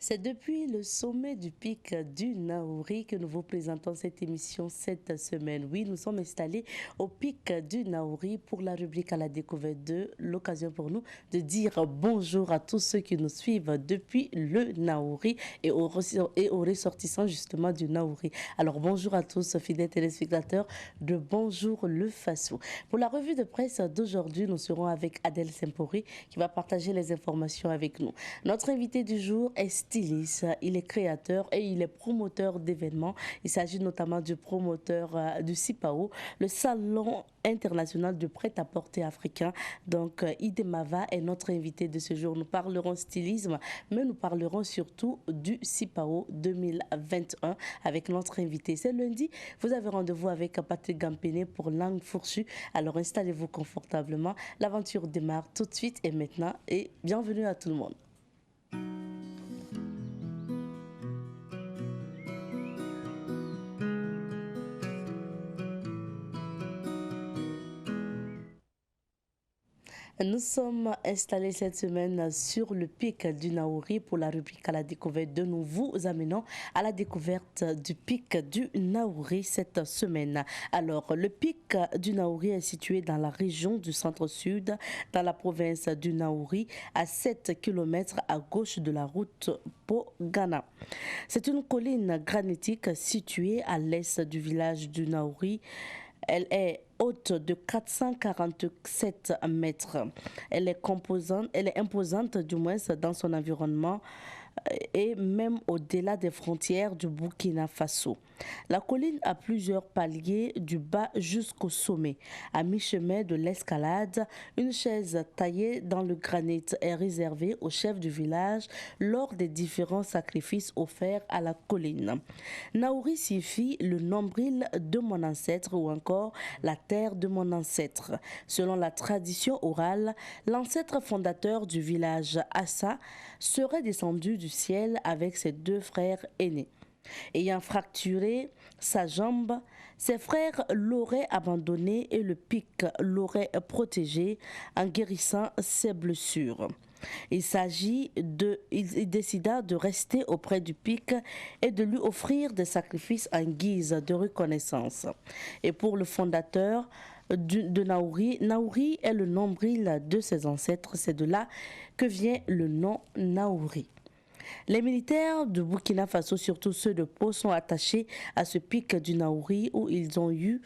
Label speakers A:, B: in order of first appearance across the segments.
A: C'est depuis le sommet du pic du Naouri que nous vous présentons cette émission cette semaine. Oui, nous sommes installés au pic du Naouri pour la rubrique à la découverte de l'occasion pour nous de dire bonjour à tous ceux qui nous suivent depuis le Naouri et aux ressortissants justement du Naouri. Alors bonjour à tous fidèles téléspectateurs de Bonjour le Faso. Pour la revue de presse d'aujourd'hui, nous serons avec Adel Sempori qui va partager les informations avec nous. Notre invité du jour est styliste, il est créateur et il est promoteur d'événements. Il s'agit notamment du promoteur du CIPAO, le Salon international du prêt-à-porter africain. Donc, Idemava est notre invité de ce jour. Nous parlerons stylisme, mais nous parlerons surtout du CIPAO 2021 avec notre invité. C'est lundi, vous avez rendez-vous avec Patrick Gampéné pour Langue Fourchue. Alors, installez-vous confortablement. L'aventure démarre tout de suite et maintenant. Et bienvenue à tout le monde. Nous sommes installés cette semaine sur le pic du Naouri pour la rubrique à la découverte de nous. Vous amenons à la découverte du pic du Naouri cette semaine. Alors, le pic du Naouri est situé dans la région du centre-sud, dans la province du Naouri, à 7 km à gauche de la route Pau-Ghana. C'est une colline granitique située à l'est du village du Naouri. Elle est haute de 447 mètres. Elle est imposante du moins dans son environnement et même au-delà des frontières du Burkina Faso. La colline a plusieurs paliers du bas jusqu'au sommet. À mi-chemin de l'escalade, une chaise taillée dans le granit est réservée au chef du village lors des différents sacrifices offerts à la colline. Naouri signifie le nombril de mon ancêtre ou encore la terre de mon ancêtre. Selon la tradition orale, l'ancêtre fondateur du village Assa serait descendu du ciel avec ses deux frères aînés. Ayant fracturé sa jambe, ses frères l'auraient abandonné et le pic l'aurait protégé en guérissant ses blessures. Il décida de rester auprès du pic et de lui offrir des sacrifices en guise de reconnaissance. Et pour le fondateur de Naouri, Naouri est le nombril de ses ancêtres. C'est de là que vient le nom Naouri. Les militaires de Burkina Faso, surtout ceux de Pau, sont attachés à ce pic du Naouri où ils ont eu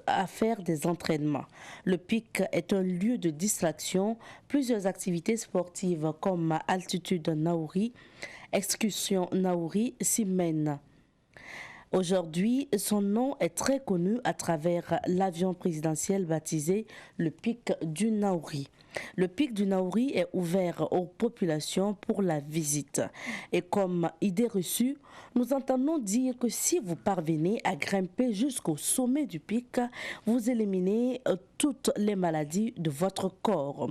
A: à faire des entraînements. Le pic est un lieu de distraction. Plusieurs activités sportives comme Altitude Naouri, Excursion Naouri s'y mènent. Aujourd'hui, son nom est très connu à travers l'avion présidentiel baptisé le pic du Naouri. Le pic du Naouri est ouvert aux populations pour la visite. Et comme idée reçue, nous entendons dire que si vous parvenez à grimper jusqu'au sommet du pic, vous éliminez toutes les maladies de votre corps.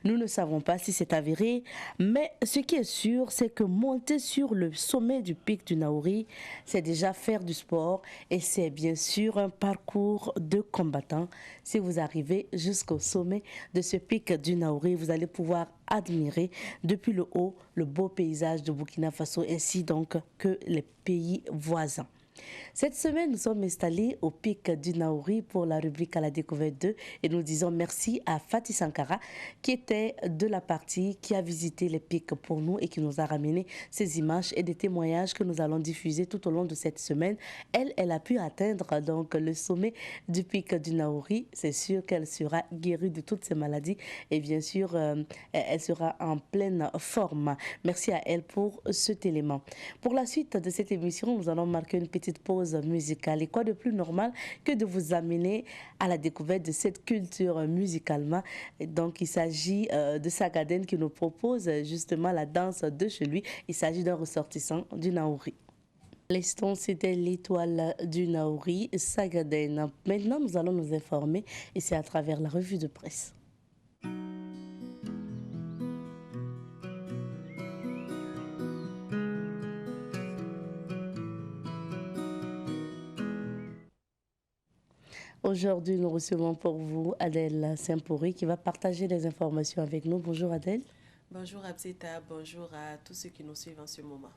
A: Nous ne savons pas si c'est avéré, mais ce qui est sûr, c'est que monter sur le sommet du pic du Naouri, c'est déjà faire du sport et c'est bien sûr un parcours de combattant. Si vous arrivez jusqu'au sommet de ce pic du Naouri, vous allez pouvoir admirer depuis le haut le beau paysage de Burkina Faso ainsi donc que les pays voisins. Cette semaine, nous sommes installés au pic du Naouri pour la rubrique à la découverte 2 et nous disons merci à Fatih Sankara qui était de la partie qui a visité les pics pour nous et qui nous a ramené ces images et des témoignages que nous allons diffuser tout au long de cette semaine. Elle a pu atteindre donc le sommet du pic du Naouri. C'est sûr qu'elle sera guérie de toutes ces maladies et bien sûr, elle sera en pleine forme. Merci à elle pour cet élément. Pour la suite de cette émission, nous allons marquer une petite pause musicale. Et quoi de plus normal que de vous amener à la découverte de cette culture musicalement. Et donc, il s'agit de Sagaden qui nous propose justement la danse de chez lui. Il s'agit d'un ressortissant du Naouri. L'instant, c'était l'étoile du Naouri, Sagaden. Maintenant, nous allons nous informer et c'est à travers la revue de presse. Aujourd'hui, nous recevons pour vous Adèle Sempori qui va partager des informations avec nous. Bonjour Adèle.
B: Bonjour Abzeta, bonjour à tous ceux qui nous suivent en ce moment.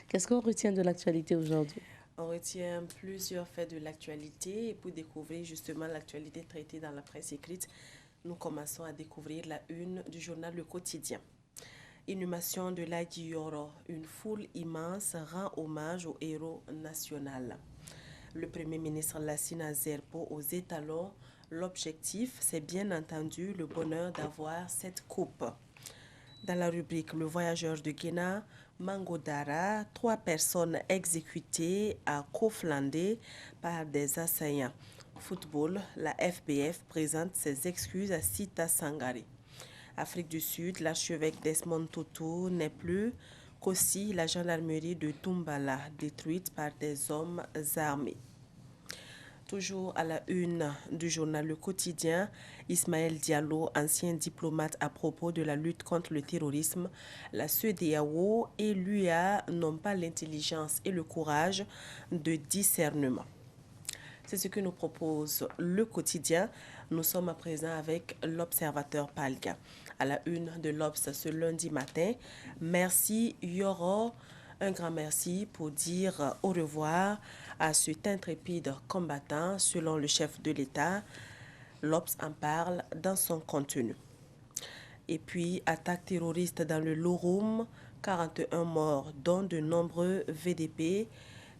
A: Qu'est-ce qu'on retient de l'actualité aujourd'hui?
B: On retient plusieurs faits de l'actualité et pour découvrir justement l'actualité traitée dans la presse écrite, nous commençons à découvrir la une du journal Le Quotidien. Inhumation de l'Aïdi Yoro, une foule immense rend hommage au héros national. Le Premier ministre Lassina Zerbo aux étalons, l'objectif, c'est bien entendu le bonheur d'avoir cette coupe. Dans la rubrique Le voyageur de Guéna, Mangodara, 3 personnes exécutées à Koflandé par des assaillants. Football, la FBF présente ses excuses à Sita Sangare. Afrique du Sud, l'archevêque Desmond Tutu n'est plus qu'aussi la gendarmerie de Tumbala, détruite par des hommes armés. Toujours à la une du journal Le Quotidien, Ismaël Diallo, ancien diplomate à propos de la lutte contre le terrorisme, la CEDEAO et l'UA n'ont pas l'intelligence et le courage de discernement. C'est ce que nous propose Le Quotidien. Nous sommes à présent avec l'Observateur Palga. À la une de l'Obs ce lundi matin, merci Yoro. Un grand merci pour dire au revoir à cet intrépide combattant selon le chef de l'État. L'Obs en parle dans son contenu. Et puis, attaque terroriste dans le Lorum, 41 morts, dont de nombreux VDP.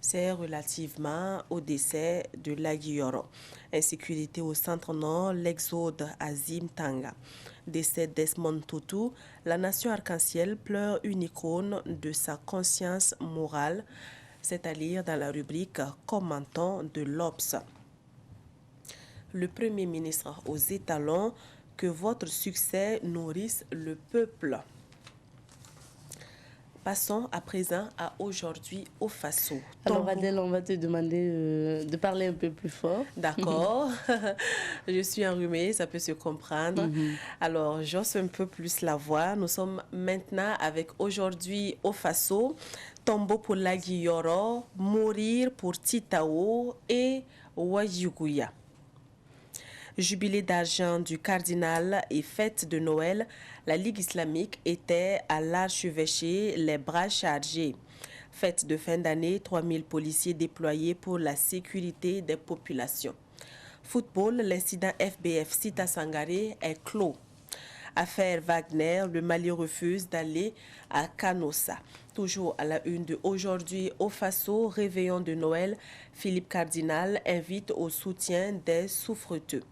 B: C'est relativement au décès de Laguioro. Insécurité au centre-nord, l'exode à Zimtanga. Décès Desmond Tutu, la nation arc-en-ciel pleure une icône de sa conscience morale. C'est à lire dans la rubrique Commentons de l'Obs. Le Premier ministre aux étalons, que votre succès nourrisse le peuple. Passons à présent à aujourd'hui au Faso.
A: Alors Adèle, on va te demander de parler un peu plus fort.
B: D'accord, je suis enrhumée, ça peut se comprendre. Alors, j'ose un peu plus la voix. Nous sommes maintenant avec aujourd'hui au Faso, Tombeau pour Laguioro, Mourir pour Titao et Wayuguya. Jubilé d'argent du cardinal et fête de Noël, la Ligue islamique était à l'archevêché les bras chargés. Fête de fin d'année, 3000 policiers déployés pour la sécurité des populations. Football, l'incident FBF Sita Sangare est clos. Affaire Wagner, le Mali refuse d'aller à Canossa. Toujours à la une de aujourd'hui au Faso, réveillon de Noël, Philippe Cardinal invite au soutien des souffreteux.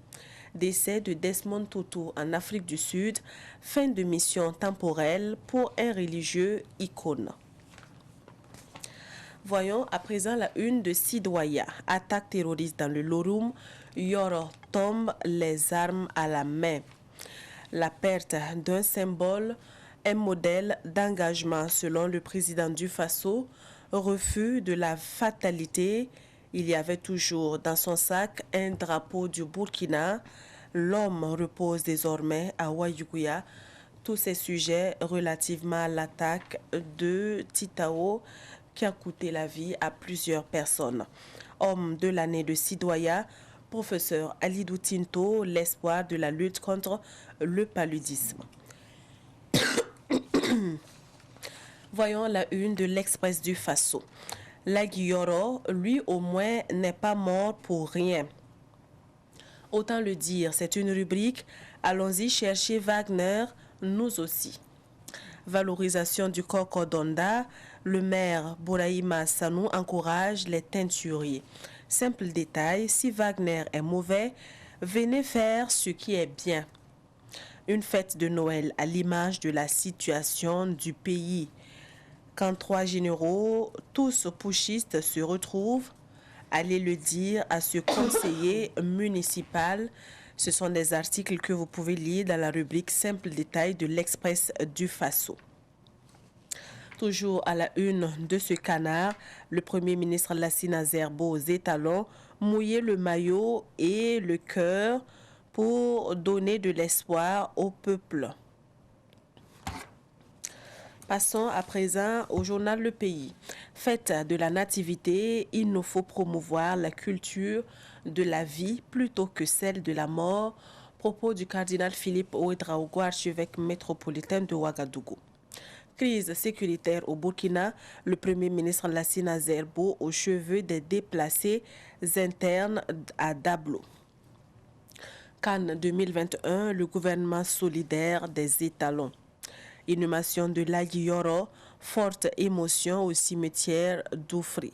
B: Décès de Desmond Tutu en Afrique du Sud, fin de mission temporelle pour un religieux icône. Voyons à présent la une de Sidoya. Attaque terroriste dans le Lorum, Yoro tombe les armes à la main. La perte d'un symbole, un modèle d'engagement selon le président du Faso, refus de la fatalité. Il y avait toujours dans son sac un drapeau du Burkina. L'homme repose désormais à Wayuguya. Tous ces sujets relativement à l'attaque de Titao qui a coûté la vie à plusieurs personnes. Homme de l'année de Sidoya, professeur Alidou Tinto, l'espoir de la lutte contre le paludisme. Voyons la une de l'Express du Faso. Laguioro, lui au moins, n'est pas mort pour rien. Autant le dire, c'est une rubrique. Allons-y chercher Wagner, nous aussi. Valorisation du Cocodonda, le maire Bouraïma Sanou encourage les teinturiers. Simple détail, si Wagner est mauvais, venez faire ce qui est bien. Une fête de Noël à l'image de la situation du pays. Quand 3 généraux, tous putschistes, se retrouvent, allez le dire à ce conseiller municipal. Ce sont des articles que vous pouvez lire dans la rubrique Simple détail de l'Express du Faso. Toujours à la une de ce canard, le Premier ministre Lassina Zerbo aux étalons, mouiller le maillot et le cœur pour donner de l'espoir au peuple. Passons à présent au journal Le Pays. Fête de la nativité, il nous faut promouvoir la culture de la vie plutôt que celle de la mort Propos du cardinal Philippe Ouedraogo, archevêque métropolitain de Ouagadougou. Crise sécuritaire au Burkina, le Premier ministre Lassine Azerbo aux cheveux des déplacés internes à Dablo. Cannes 2021, le gouvernement solidaire des étalons. Inhumation de Lagui Yoro, forte émotion au cimetière d'Oufri.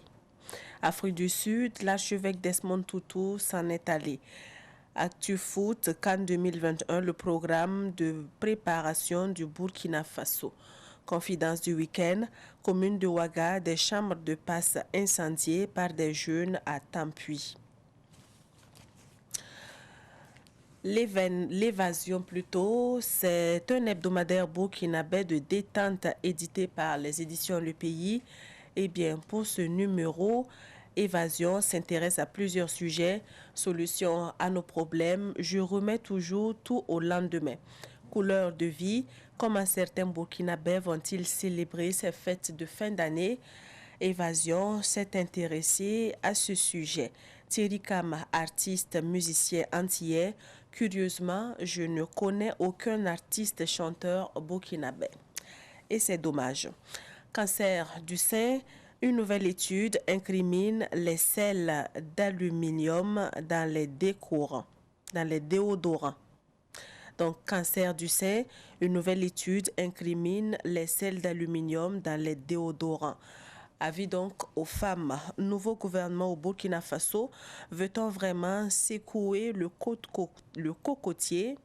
B: Afrique du Sud, l'archevêque Desmond Tutu s'en est allé. Actu Foot, Cannes 2021, le programme de préparation du Burkina Faso. Confidence du week-end, commune de Ouaga, des chambres de passe incendiées par des jeunes à Tampuy. L'évasion plutôt, c'est un hebdomadaire burkinabé de détente édité par les éditions Le Pays. Eh bien, pour ce numéro, Évasion s'intéresse à plusieurs sujets, solutions à nos problèmes. Je remets toujours tout au lendemain. Couleur de vie, comment certains Burkinabés vont-ils célébrer ces fêtes de fin d'année? Évasion s'est intéressé à ce sujet. Thierry Kam, artiste, musicien antillais. Curieusement, je ne connais aucun artiste chanteur burkinabé. Et c'est dommage. Cancer du sein, une nouvelle étude incrimine les sels d'aluminium dans les déodorants. Donc, cancer du sein, une nouvelle étude incrimine les sels d'aluminium dans les déodorants. Avis donc aux femmes. Nouveau gouvernement au Burkina Faso. Veut-on vraiment secouer le cocotier?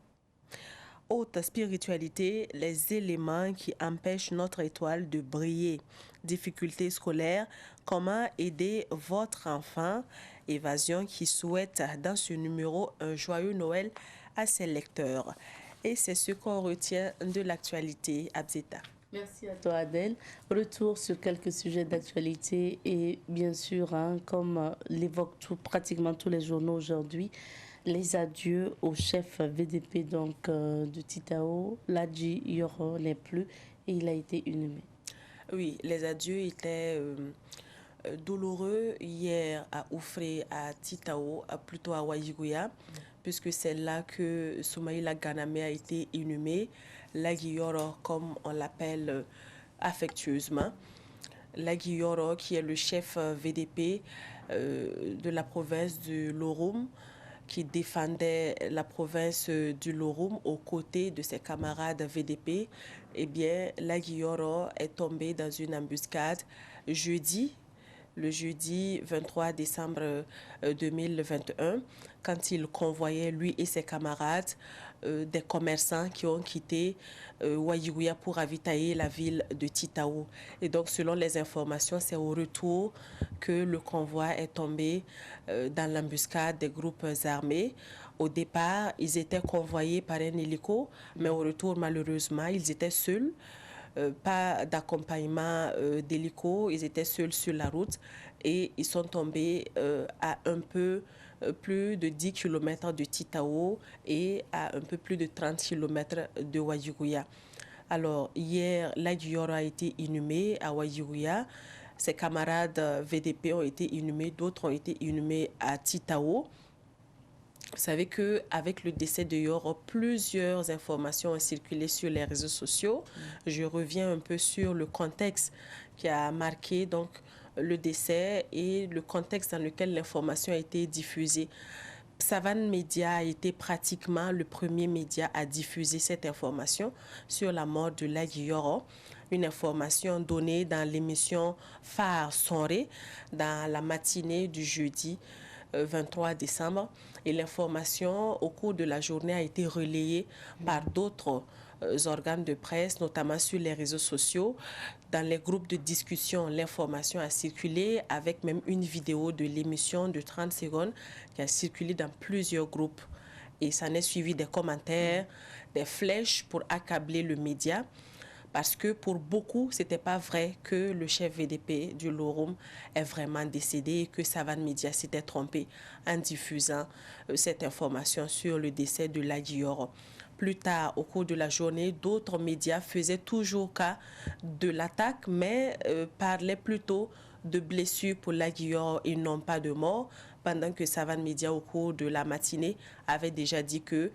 B: Haute spiritualité, les éléments qui empêchent notre étoile de briller. Difficultés scolaires, comment aider votre enfant? Évasion qui souhaite dans ce numéro un joyeux Noël à ses lecteurs. Et c'est ce qu'on retient de l'actualité, Abzeta.
A: Merci à toi, Adèle. Retour sur quelques sujets d'actualité et bien sûr, comme l'évoquent pratiquement tous les journaux aujourd'hui, les adieux au chef VDP de Titao. Ladji Yoro n'est plus et il a été inhumé.
B: Oui, les adieux étaient douloureux hier à Oufré, à Titao, plutôt à Wayiguya, puisque c'est là que Soumaïla Ganame a été inhumé. Lagui Yoro, comme on l'appelle affectueusement. Lagui Yoro, qui est le chef VDP de la province du Loroum, qui défendait la province du Loroum aux côtés de ses camarades VDP. Eh bien, Lagui Yoro est tombé dans une embuscade le jeudi 23 décembre 2021, quand il convoyait, lui et ses camarades, des commerçants qui ont quitté Wayiguya pour ravitailler la ville de Titao. Et donc, selon les informations, c'est au retour que le convoi est tombé dans l'embuscade des groupes armés. Au départ, ils étaient convoyés par un hélico, mais au retour, malheureusement, ils étaient seuls. Pas d'accompagnement d'hélico, ils étaient seuls sur la route et ils sont tombés à un peu plus de 10 km de Titao et à un peu plus de 30 km de Wayiguya. Alors, hier, Lagui Yoro a été inhumé à Wayiguya. Ses camarades VDP ont été inhumés, d'autres ont été inhumés à Titao. Vous savez qu'avec le décès de Yoro, plusieurs informations ont circulé sur les réseaux sociaux. Je reviens un peu sur le contexte qui a marqué donc, le décès et le contexte dans lequel l'information a été diffusée. Savane Média a été pratiquement le premier média à diffuser cette information sur la mort de Lagui Yoro. Une information donnée dans l'émission Phare Sonré dans la matinée du jeudi 23 décembre. Et l'information au cours de la journée a été relayée par d'autres organes de presse, notamment sur les réseaux sociaux. Dans les groupes de discussion, l'information a circulé avec même une vidéo de l'émission de 30 secondes qui a circulé dans plusieurs groupes. Et ça n'est suivi des commentaires, des flèches pour accabler le média. Parce que pour beaucoup, ce n'était pas vrai que le chef VDP du Loroum est vraiment décédé et que Savane Média s'était trompé en diffusant cette information sur le décès de Lagui Yoro. Plus tard, au cours de la journée, d'autres médias faisaient toujours cas de l'attaque, mais parlaient plutôt de blessures pour Lagui Yoro et non pas de mort, pendant que Savane Média, au cours de la matinée, avait déjà dit que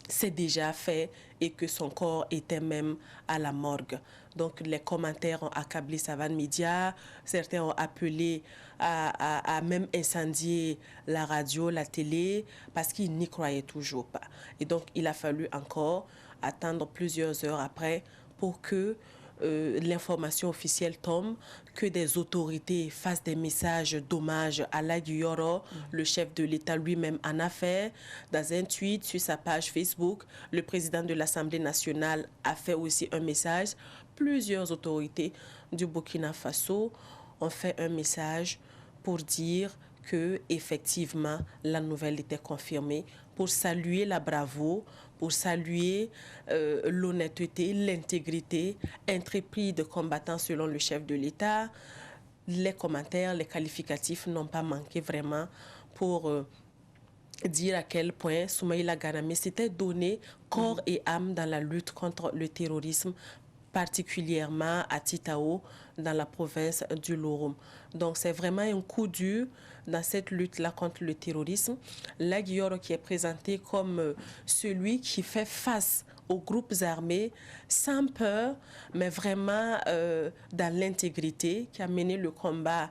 B: c'est déjà fait et que son corps était même à la morgue. Donc les commentaires ont accablé Savan Media, certains ont appelé à même incendier la radio, la télé, parce qu'ils n'y croyaient toujours pas. Et donc il a fallu encore attendre plusieurs heures après pour que l'information officielle tombe, que des autorités fassent des messages d'hommage à Lagi Yoro. Le chef de l'État lui-même en a fait. Dans un tweet sur sa page Facebook, le président de l'Assemblée nationale a fait aussi un message. Plusieurs autorités du Burkina Faso ont fait un message pour dire que effectivement la nouvelle était confirmée, pour saluer la bravoure, pour saluer l'honnêteté, l'intégrité, intrépide combattant selon le chef de l'État. Les commentaires, les qualificatifs n'ont pas manqué vraiment pour dire à quel point Soumaïla Garamé s'était donné corps et âme dans la lutte contre le terrorisme, particulièrement à Titao, dans la province du Loroum. Donc c'est vraiment un coup dur dans cette lutte-là contre le terrorisme. Lagi Yoro qui est présenté comme celui qui fait face aux groupes armés sans peur, mais vraiment dans l'intégrité, qui a mené le combat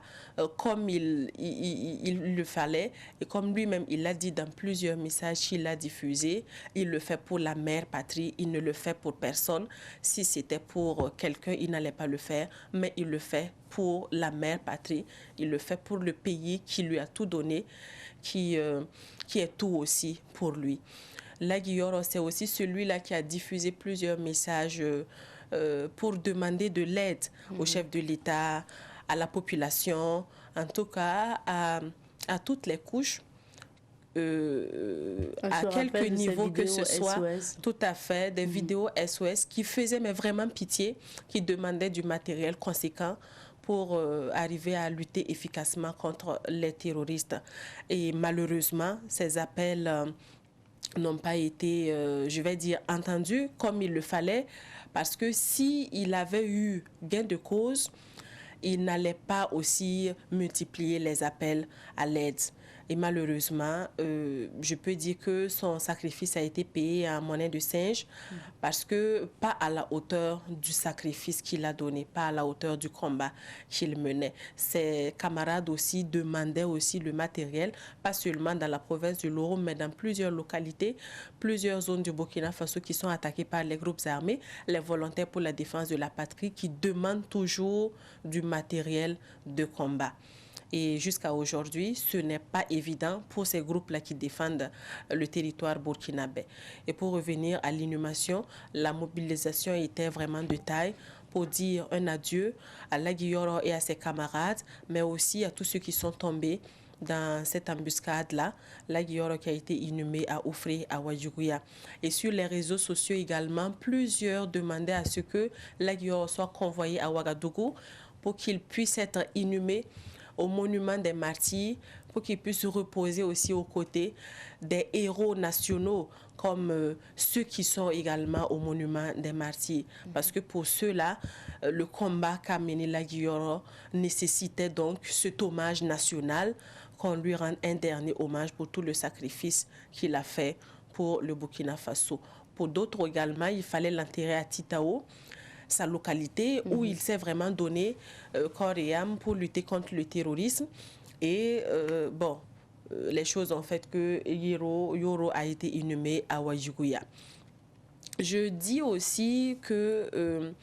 B: comme il le fallait. Et comme lui-même, il l'a dit dans plusieurs messages qu'il a diffusés, il le fait pour la mère patrie, il ne le fait pour personne. Si c'était pour quelqu'un, il n'allait pas le faire, mais il le fait pour la mère patrie, il le fait pour le pays qui lui a tout donné, qui est tout aussi pour lui. Lagi Yoro, c'est aussi celui-là qui a diffusé plusieurs messages pour demander de l'aide au chef de l'État, à la population, en tout cas à toutes les couches. À quelque niveau que ce soit, SOS. Tout à fait, des vidéos SOS qui faisaient mais vraiment pitié, qui demandaient du matériel conséquent pour arriver à lutter efficacement contre les terroristes. Et malheureusement, ces appels n'ont pas été, je vais dire, entendus comme il le fallait, parce que s'il avait eu gain de cause, il n'allait pas aussi multiplier les appels à l'aide. Et malheureusement, je peux dire que son sacrifice a été payé en monnaie de singe parce que pas à la hauteur du sacrifice qu'il a donné, pas à la hauteur du combat qu'il menait. Ses camarades aussi demandaient aussi le matériel, pas seulement dans la province du Loroum, mais dans plusieurs localités, plusieurs zones du Burkina Faso qui sont attaquées par les groupes armés, les volontaires pour la défense de la patrie qui demandent toujours du matériel de combat. Et jusqu'à aujourd'hui, ce n'est pas évident pour ces groupes-là qui défendent le territoire burkinabé. Et pour revenir à l'inhumation, la mobilisation était vraiment de taille pour dire un adieu à Lagi Yoro et à ses camarades, mais aussi à tous ceux qui sont tombés dans cette embuscade-là. Lagi Yoro qui a été inhumé à Oufré, à Ouadjouria. Et sur les réseaux sociaux également, plusieurs demandaient à ce que Lagi Yoro soit convoyé à Ouagadougou pour qu'il puisse être inhumé au monument des martyrs, pour qu'ils puissent reposer aussi aux côtés des héros nationaux comme ceux qui sont également au monument des martyrs. Parce que pour ceux-là, le combat qu'a mené Lagi Yoro nécessitait donc cet hommage national, qu'on lui rende un dernier hommage pour tout le sacrifice qu'il a fait pour le Burkina Faso. Pour d'autres également, il fallait l'enterrer à Titao, sa localité où il s'est vraiment donné corps et âme pour lutter contre le terrorisme. Et les choses ont fait que Yoro a été inhumé à Ouadjouria. Je dis aussi que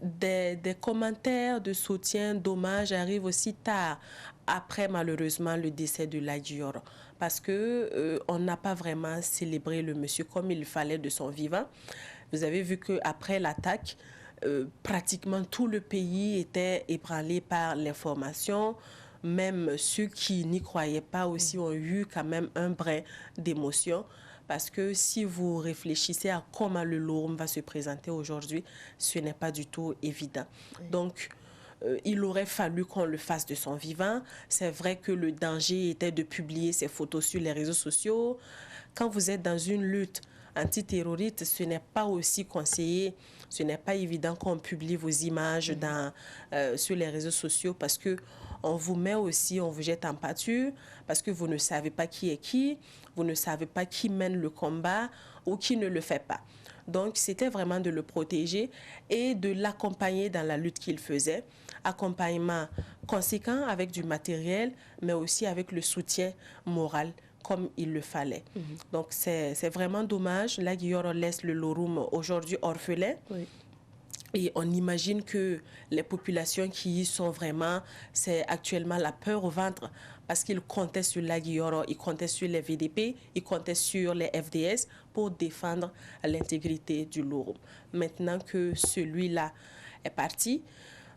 B: des commentaires de soutien, d'hommage arrivent aussi tard, après malheureusement le décès de Lagi Yoro, parce que on n'a pas vraiment célébré le monsieur comme il fallait de son vivant. Vous avez vu qu'après l'attaque, pratiquement tout le pays était ébranlé par l'information. Même ceux qui n'y croyaient pas aussi ont eu quand même un brin d'émotion. Parce que si vous réfléchissez à comment le Loroum va se présenter aujourd'hui, ce n'est pas du tout évident. Oui. Donc, il aurait fallu qu'on le fasse de son vivant. C'est vrai que le danger était de publier ses photos sur les réseaux sociaux. Quand vous êtes dans une lutte antiterroriste, ce n'est pas aussi conseillé, ce n'est pas évident qu'on publie vos images sur les réseaux sociaux parce que On vous met aussi, on vous jette en pâture parce que vous ne savez pas qui est qui, vous ne savez pas qui mène le combat ou qui ne le fait pas. Donc, c'était vraiment de le protéger et de l'accompagner dans la lutte qu'il faisait. Accompagnement conséquent avec du matériel, mais aussi avec le soutien moral comme il le fallait. Donc, c'est vraiment dommage. La Guilloro laisse le Lorum aujourd'hui orphelin.
A: Oui.
B: Et on imagine que les populations qui y sont vraiment, c'est actuellement la peur au ventre parce qu'ils comptaient sur la Guilloro, ils comptaient sur les VDP, ils comptaient sur les FDS pour défendre l'intégrité du Lorum. Maintenant que celui-là est parti,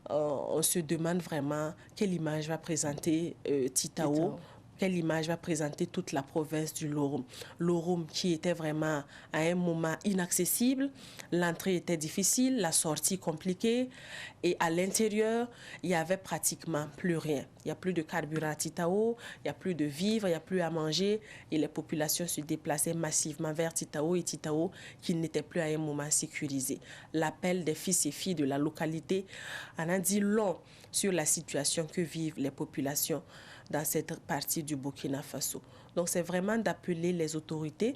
B: on se demande vraiment quelle image va présenter Titao. Quelle image va présenter toute la province du Lorum. Lorum qui était vraiment à un moment inaccessible, l'entrée était difficile, la sortie compliquée et à l'intérieur, il n'y avait pratiquement plus rien. Il n'y a plus de carburant à Titao, il n'y a plus de vivres, il n'y a plus à manger et les populations se déplaçaient massivement vers Titao et Titao qui n'était plus à un moment sécurisé. L'appel des fils et filles de la localité en a dit long sur la situation que vivent les populations dans cette partie du Burkina Faso. Donc, c'est vraiment d'appeler les autorités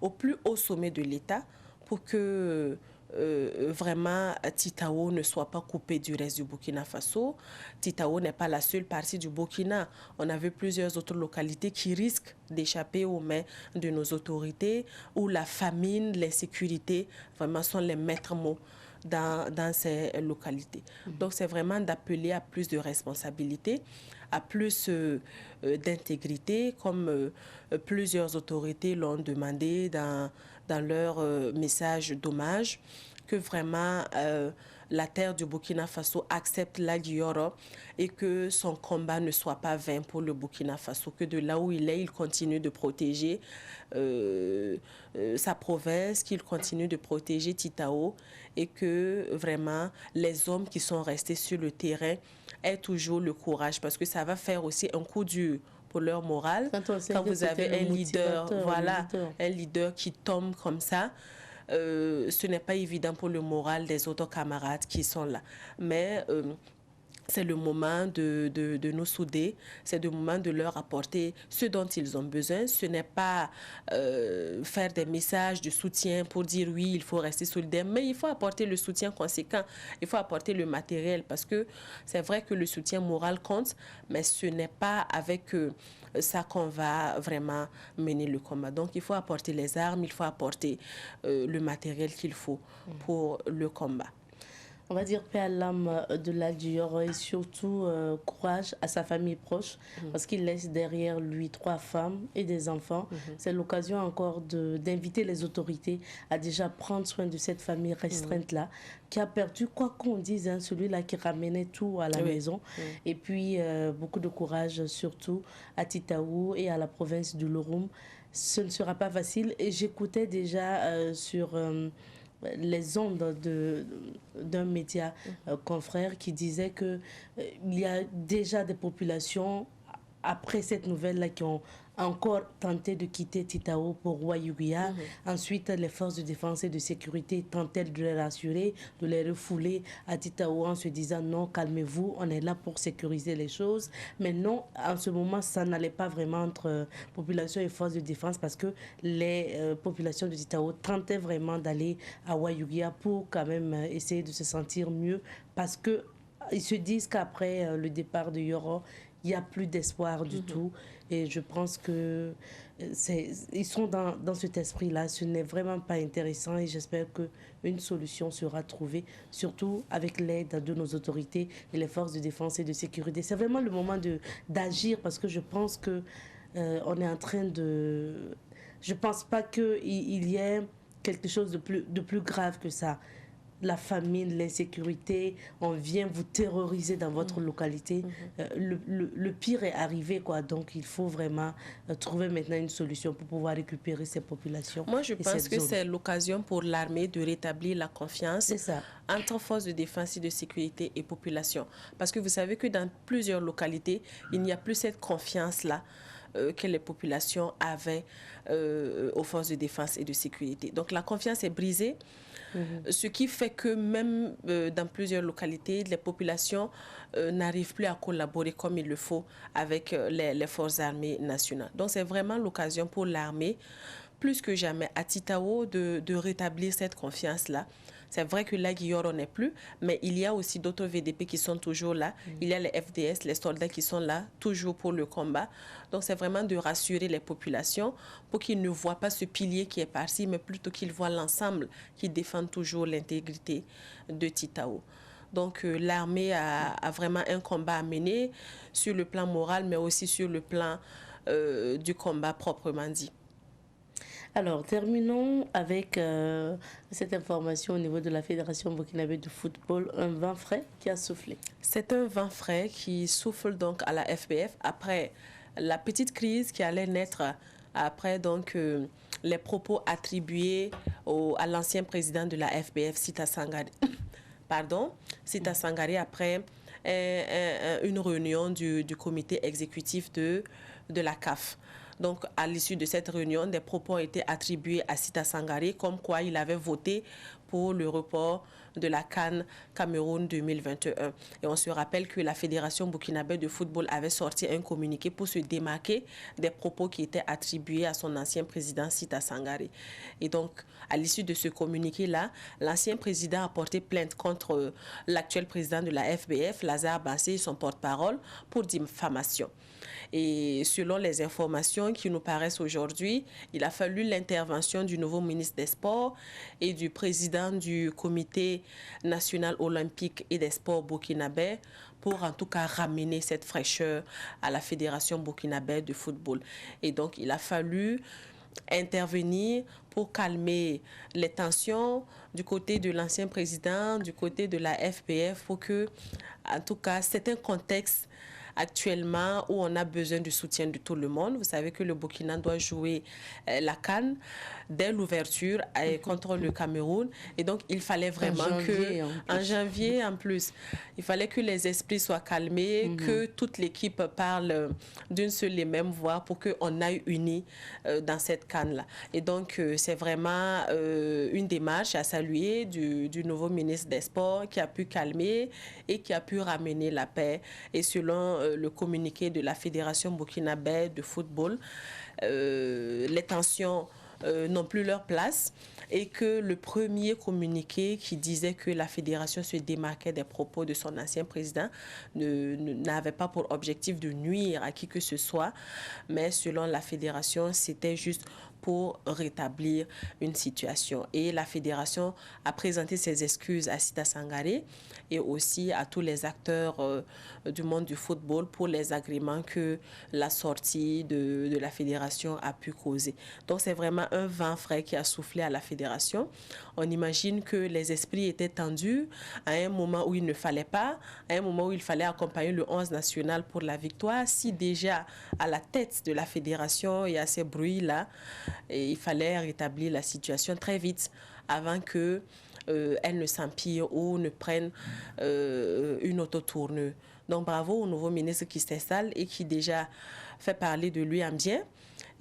B: au plus haut sommet de l'État pour que vraiment Titao ne soit pas coupé du reste du Burkina Faso. Titao n'est pas la seule partie du Burkina. On a vu plusieurs autres localités qui risquent d'échapper aux mains de nos autorités où la famine, l'insécurité vraiment sont les maîtres mots dans ces localités. Donc, c'est vraiment d'appeler à plus de responsabilité, à plus d'intégrité, comme plusieurs autorités l'ont demandé dans leur message d'hommage, que vraiment la terre du Burkina Faso accepte la Guilloro et que son combat ne soit pas vain pour le Burkina Faso, que de là où il est, il continue de protéger sa province, qu'il continue de protéger Titao et que vraiment les hommes qui sont restés sur le terrain aient toujours le courage parce que ça va faire aussi un coup dur pour leur morale. Quand vous avez un leader, voilà, un leader qui tombe comme ça, ce n'est pas évident pour le moral des autres camarades qui sont là. Mais c'est le moment de nous souder, c'est le moment de leur apporter ce dont ils ont besoin. Ce n'est pas faire des messages de soutien pour dire oui, il faut rester solidaire, mais il faut apporter le soutien conséquent, il faut apporter le matériel parce que c'est vrai que le soutien moral compte, mais ce n'est pas avec ça qu'on va vraiment mener le combat. Donc il faut apporter les armes, il faut apporter le matériel qu'il faut pour le combat.
A: On va dire paix à l'âme de la Guilloro et surtout courage à sa famille proche parce qu'il laisse derrière lui 3 femmes et des enfants. C'est l'occasion encore d'inviter les autorités à déjà prendre soin de cette famille restreinte-là qui a perdu, quoi qu'on dise, hein, celui-là qui ramenait tout à la maison. Et puis beaucoup de courage surtout à Titao et à la province du Lorum. Ce ne sera pas facile et j'écoutais déjà sur les ondes d'un média confrère qui disait que il y a déjà des populations après cette nouvelle-là qui ont encore tenté de quitter Titao pour Ouayouguia. Ensuite, les forces de défense et de sécurité tentèrent de les rassurer, de les refouler à Titao en se disant non, calmez-vous, on est là pour sécuriser les choses. Mais non, en ce moment, ça n'allait pas vraiment entre population et forces de défense parce que les populations de Titao tentaient vraiment d'aller à Ouayouguia pour quand même essayer de se sentir mieux parce que ils se disent qu'après le départ de Yoro, il n'y a plus d'espoir du tout. Et je pense que ils sont dans cet esprit-là. Ce n'est vraiment pas intéressant et j'espère qu'une solution sera trouvée, surtout avec l'aide de nos autorités et les forces de défense et de sécurité. C'est vraiment le moment d'agir parce que je pense que on est en train de... Je ne pense pas qu'il y ait quelque chose de plus grave que ça. La famine, l'insécurité, on vient vous terroriser dans votre localité. Le pire est arrivé, quoi. Donc, il faut vraiment trouver maintenant une solution pour pouvoir récupérer ces populations.
B: Moi, je pense que c'est l'occasion pour l'armée de rétablir la confiance entre forces de défense et de sécurité et population. Parce que vous savez que dans plusieurs localités, il n'y a plus cette confiance-là que les populations avaient aux forces de défense et de sécurité. Donc la confiance est brisée, ce qui fait que même dans plusieurs localités, les populations n'arrivent plus à collaborer comme il le faut avec les forces armées nationales. Donc c'est vraiment l'occasion pour l'armée, plus que jamais à Titao, de rétablir cette confiance-là. C'est vrai que là, Guillaume n'est plus, mais il y a aussi d'autres VDP qui sont toujours là. Il y a les FDS, les soldats qui sont là, toujours pour le combat. Donc, c'est vraiment de rassurer les populations pour qu'ils ne voient pas ce pilier qui est parti, mais plutôt qu'ils voient l'ensemble qui défend toujours l'intégrité de Titao. Donc, l'armée a vraiment un combat à mener sur le plan moral, mais aussi sur le plan du combat proprement dit.
A: Alors, terminons avec cette information au niveau de la Fédération burkinabé de football, un vent frais qui a soufflé.
B: C'est un vent frais qui souffle donc à la FBF après la petite crise qui allait naître après donc les propos attribués à l'ancien président de la FBF, Sita Sangare. Sita Sangare, après une réunion du comité exécutif de la CAF. Donc, à l'issue de cette réunion, des propos ont été attribués à Sita Sangare comme quoi il avait voté pour le report de la CAN Cameroun 2021. Et on se rappelle que la Fédération burkinabé de football avait sorti un communiqué pour se démarquer des propos qui étaient attribués à son ancien président Sita Sangare. Et donc, à l'issue de ce communiqué-là, l'ancien président a porté plainte contre l'actuel président de la FBF, Lazare Bassé, son porte-parole, pour diffamation. Et selon les informations qui nous paraissent aujourd'hui, il a fallu l'intervention du nouveau ministre des Sports et du président du comité national olympique et des sports burkinabé pour en tout cas ramener cette fraîcheur à la Fédération burkinabé de football. Et donc, il a fallu intervenir pour calmer les tensions du côté de l'ancien président, du côté de la FBF, pour que, en tout cas, c'est un contexte actuellement où on a besoin du soutien de tout le monde. Vous savez que le Burkina doit jouer la CAN dès l'ouverture contre le Cameroun. Et donc, il fallait vraiment en janvier en plus, il fallait que les esprits soient calmés, que toute l'équipe parle d'une seule et même voix pour qu'on aille unis dans cette CAN-là. Et donc, c'est vraiment une démarche à saluer du nouveau ministre des Sports qui a pu calmer et qui a pu ramener la paix. Et selon le communiqué de la Fédération burkinabé de football, les tensions n'ont plus leur place et que le premier communiqué qui disait que la fédération se démarquait des propos de son ancien président n'avait pas pour objectif de nuire à qui que ce soit, mais selon la fédération, c'était juste pour rétablir une situation. Et la fédération a présenté ses excuses à Sita Sangare et aussi à tous les acteurs du monde du football pour les agréments que la sortie de la fédération a pu causer. Donc c'est vraiment un vent frais qui a soufflé à la fédération. On imagine que les esprits étaient tendus à un moment où il ne fallait pas, à un moment où il fallait accompagner le 11 national pour la victoire. Si déjà à la tête de la fédération il y a ces bruits-là, et il fallait rétablir la situation très vite avant que elle ne s'empire ou ne prenne une autre tournure. Donc bravo au nouveau ministre qui s'installe et qui déjà fait parler de lui en bien.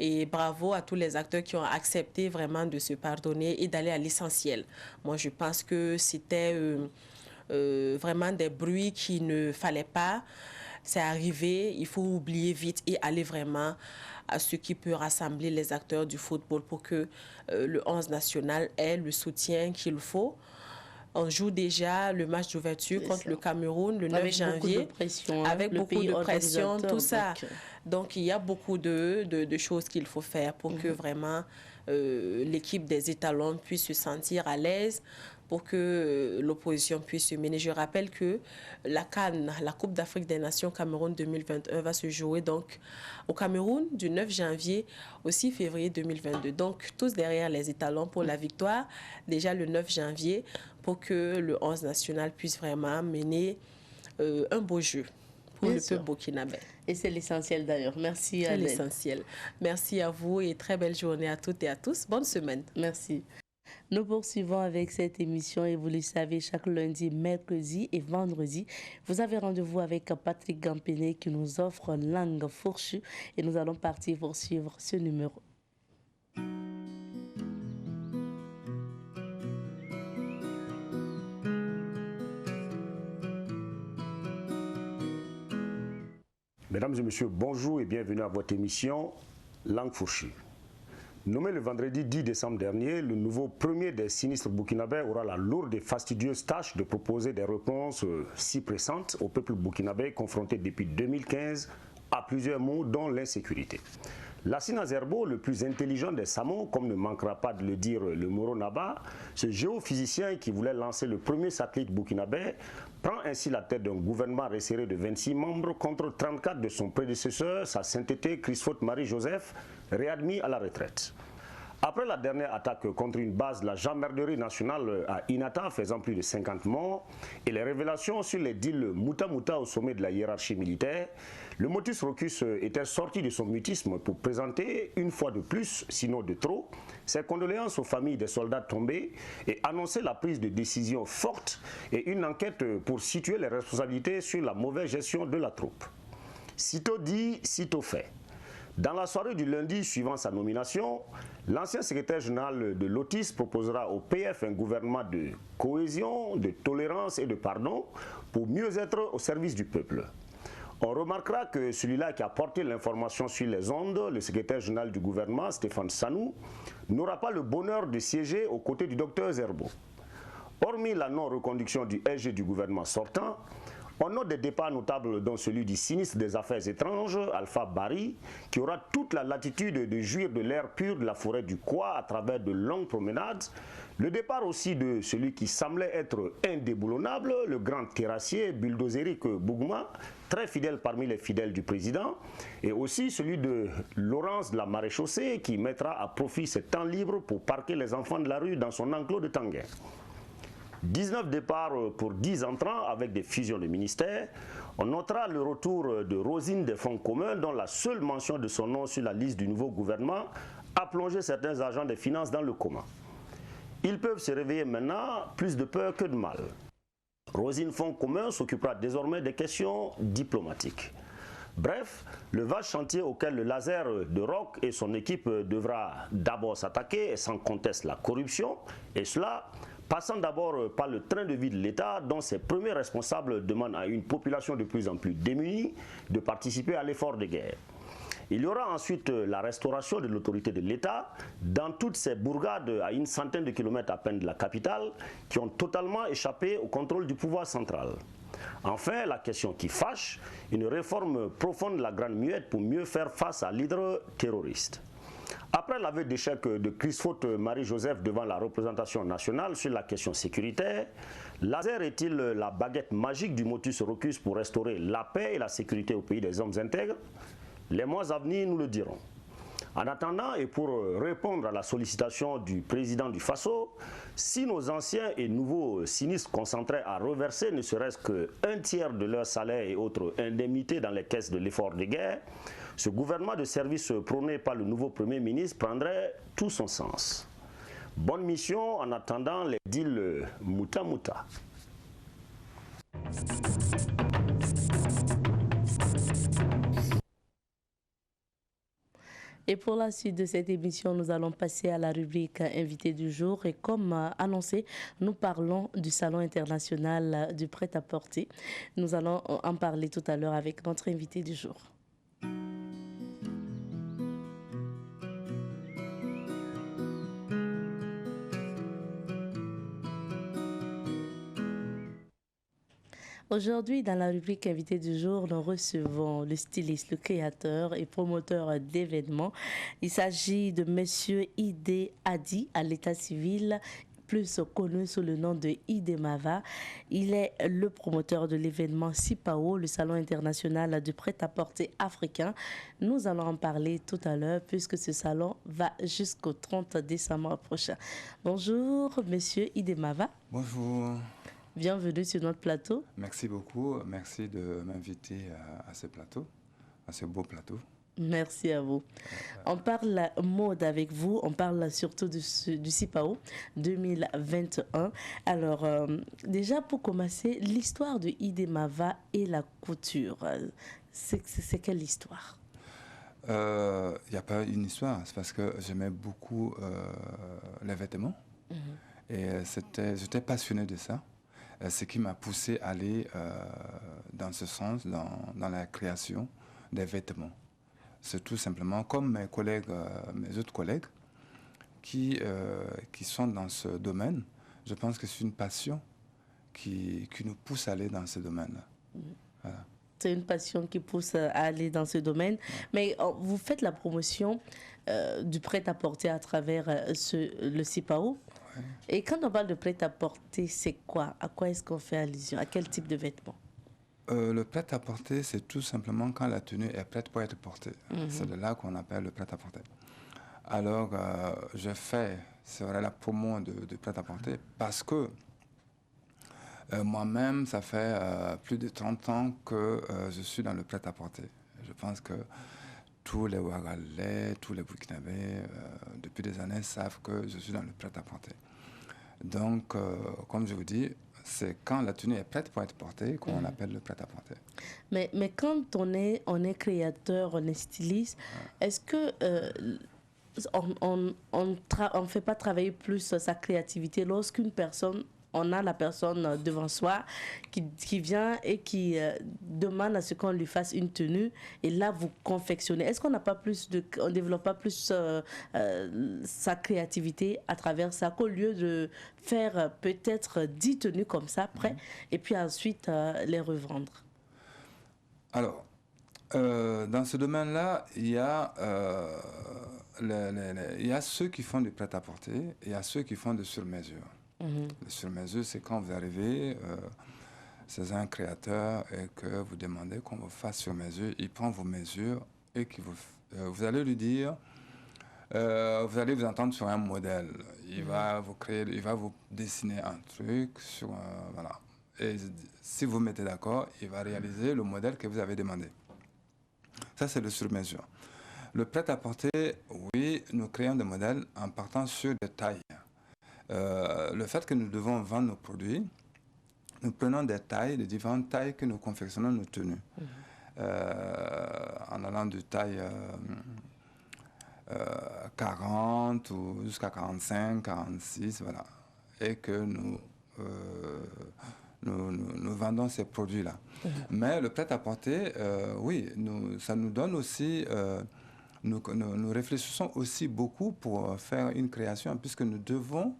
B: Et bravo à tous les acteurs qui ont accepté vraiment de se pardonner et d'aller à l'essentiel. Moi, je pense que c'était vraiment des bruits qu'il ne fallait pas. C'est arrivé, il faut oublier vite et aller vraiment à ce qui peut rassembler les acteurs du football pour que le 11 national ait le soutien qu'il faut. On joue déjà le match d'ouverture contre le Cameroun le 9 janvier. Avec beaucoup de pression, tout ça. Donc, il y a beaucoup de choses qu'il faut faire pour que vraiment l'équipe des étalons puisse se sentir à l'aise, pour que l'opposition puisse se mener. Je rappelle que la CAN, la Coupe d'Afrique des Nations Cameroun 2021, va se jouer donc au Cameroun du 9 janvier au 6 février 2022. Donc, tous derrière les étalons pour la victoire, déjà le 9 janvier, pour que le 11 national puisse vraiment mener un beau jeu pour le peuple burkinabé.
A: Et c'est l'essentiel d'ailleurs. Merci.
B: C'est l'essentiel. Merci à vous et très belle journée à toutes et à tous. Bonne semaine.
A: Merci. Nous poursuivons avec cette émission et vous le savez, chaque lundi, mercredi et vendredi, vous avez rendez-vous avec Patrick Gampené qui nous offre Langue fourchue et nous allons partir pour suivre ce numéro.
C: Mesdames et messieurs, bonjour et bienvenue à votre émission Langue fourchue. Nommé le vendredi 10 décembre dernier, le nouveau premier des sinistres burkinabés aura la lourde et fastidieuse tâche de proposer des réponses si pressantes au peuple burkinabé confronté depuis 2015 à plusieurs maux dont l'insécurité. Lassina Zerbo, le plus intelligent des Samo, comme ne manquera pas de le dire le Moro Naba, ce géophysicien qui voulait lancer le premier satellite burkinabé, prend ainsi la tête d'un gouvernement resserré de 26 membres contre 34 de son prédécesseur, sa sainteté Christophe Marie-Joseph, réadmis à la retraite. Après la dernière attaque contre une base de la gendarmerie nationale à Inata faisant plus de 50 morts et les révélations sur les deals Mouta Mouta au sommet de la hiérarchie militaire, le motus Rocus était sorti de son mutisme pour présenter une fois de plus, sinon de trop, ses condoléances aux familles des soldats tombés et annoncer la prise de décision forte et une enquête pour situer les responsabilités sur la mauvaise gestion de la troupe. Sitôt dit, sitôt fait. Dans la soirée du lundi suivant sa nomination, l'ancien secrétaire général de l'OTIS proposera au PF un gouvernement de cohésion, de tolérance et de pardon pour mieux être au service du peuple. On remarquera que celui-là qui a porté l'information sur les ondes, le secrétaire général du gouvernement, Stéphane Sanou, n'aura pas le bonheur de siéger aux côtés du docteur Zerbo. Hormis la non-reconduction du SG du gouvernement sortant, on note des départs notables dont celui du sinistre des affaires étranges, Alpha Barry, qui aura toute la latitude de jouir de l'air pur de la forêt du Kwa à travers de longues promenades. Le départ aussi de celui qui semblait être indéboulonnable, le grand terrassier bulldozérique Bougouma, très fidèle parmi les fidèles du président, et aussi celui de Laurence de la Maréchaussée qui mettra à profit ses temps libres pour parquer les enfants de la rue dans son enclos de Tanguay. 19 départs pour 10 entrants avec des fusions de ministères. On notera le retour de Rosine des fonds communs dont la seule mention de son nom sur la liste du nouveau gouvernement a plongé certains agents des finances dans le coma. Ils peuvent se réveiller maintenant plus de peur que de mal. Rosine Fonds communs s'occupera désormais des questions diplomatiques. Bref, le vaste chantier auquel le laser de Rock et son équipe devra d'abord s'attaquer est sans conteste la corruption, et cela passant d'abord par le train de vie de l'État dont ses premiers responsables demandent à une population de plus en plus démunie de participer à l'effort de guerre. Il y aura ensuite la restauration de l'autorité de l'État dans toutes ces bourgades à une centaine de kilomètres à peine de la capitale qui ont totalement échappé au contrôle du pouvoir central. Enfin, la question qui fâche, une réforme profonde de la Grande Muette pour mieux faire face à l'hydre terroriste. Après l'aveu d'échec de Christophe Marie-Joseph devant la représentation nationale sur la question sécuritaire, laser est-il la baguette magique du motus Rocus pour restaurer la paix et la sécurité au pays des hommes intègres? Les mois à venir nous le diront. En attendant, et pour répondre à la sollicitation du président du Faso, si nos anciens et nouveaux sinistres concentraient à reverser ne serait-ce qu'un tiers de leur salaire et autres indemnités dans les caisses de l'effort de guerre, ce gouvernement de service prôné par le nouveau Premier ministre prendrait tout son sens. Bonne mission en attendant les deals Mouta Mouta.
A: Et pour la suite de cette émission, nous allons passer à la rubrique invité du jour. Et comme annoncé, nous parlons du Salon international du prêt-à-porter. Nous allons en parler tout à l'heure avec notre invité du jour. Aujourd'hui, dans la rubrique invité du jour, nous recevons le styliste, le créateur et promoteur d'événements. Il s'agit de Monsieur Ide Adi à l'état civil, plus connu sous le nom de Ide Mava. Il est le promoteur de l'événement SIPAO, le Salon international du prêt-à-porter africain. Nous allons en parler tout à l'heure puisque ce salon va jusqu'au 30 décembre prochain. Bonjour, Monsieur Ide Mava.
D: Bonjour.
A: Bienvenue sur notre plateau.
D: Merci beaucoup. Merci de m'inviter à ce plateau, à ce beau plateau.
A: Merci à vous. On parle mode avec vous, on parle surtout du CIPAO 2021. Alors, déjà pour commencer, l'histoire de Idemava et la couture, c'est quelle histoire?
D: Il n'y a pas une histoire, c'est parce que j'aimais beaucoup les vêtements et j'étais passionné de ça. Ce qui m'a poussé à aller dans ce sens, dans la création des vêtements. C'est tout simplement comme mes collègues, mes autres collègues qui sont dans ce domaine. Je pense que c'est une passion qui nous pousse à aller dans ce domaine-là. Voilà.
A: C'est une passion qui pousse à aller dans ce domaine. Mais vous faites la promotion du prêt-à-porter à travers le CIPAO. Ouais. Et quand on parle de prêt-à-porter, c'est quoi? À quoi est-ce qu'on fait allusion? À quel type de vêtements?
D: Le prêt-à-porter, c'est tout simplement quand la tenue est prête pour être portée. C'est de là qu'on appelle le prêt-à-porter. Alors, je fais, c'est vrai, la promo de prêt-à-porter parce que moi-même, ça fait plus de 30 ans que je suis dans le prêt-à-porter. Je pense que tous les Ouagalais, tous les Burkinabés, depuis des années, savent que je suis dans le prêt-à-porter. Donc, comme je vous dis, c'est quand la tenue est prête pour être portée qu'on appelle le prêt-à-porter.
A: Mais quand on est créateur, on est styliste, est-ce que on fait pas travailler plus sa créativité lorsqu'une personne, on a la personne devant soi qui vient et qui demande à ce qu'on lui fasse une tenue et là vous confectionnez. Est-ce qu'on n'a pas plus on développe pas plus sa créativité à travers ça qu'au lieu de faire peut-être 10 tenues comme ça après et puis ensuite les revendre?
D: Alors, dans ce domaine-là, il y a ceux qui font du prêt-à-porter et il y a ceux qui font de sur-mesure. Le sur-mesure, c'est quand vous arrivez, c'est un créateur et que vous demandez qu'on vous fasse sur-mesure. Il prend vos mesures et vous allez lui dire, vous allez vous entendre sur un modèle. Il va vous créer, il va vous dessiner un truc sur, voilà. Et si vous mettez d'accord, il va réaliser le modèle que vous avez demandé. Ça, c'est le sur-mesure. Le prêt-à-porter, oui, nous créons des modèles en partant sur des tailles. Le fait que nous devons vendre nos produits, nous prenons des tailles, de différentes tailles que nous confectionnons nos tenues. En allant de taille 40 ou jusqu'à 45, 46, voilà. Et que nous vendons ces produits-là. Mais le prêt-à-porter, oui, ça nous donne aussi... Nous réfléchissons aussi beaucoup pour faire une création, puisque nous devons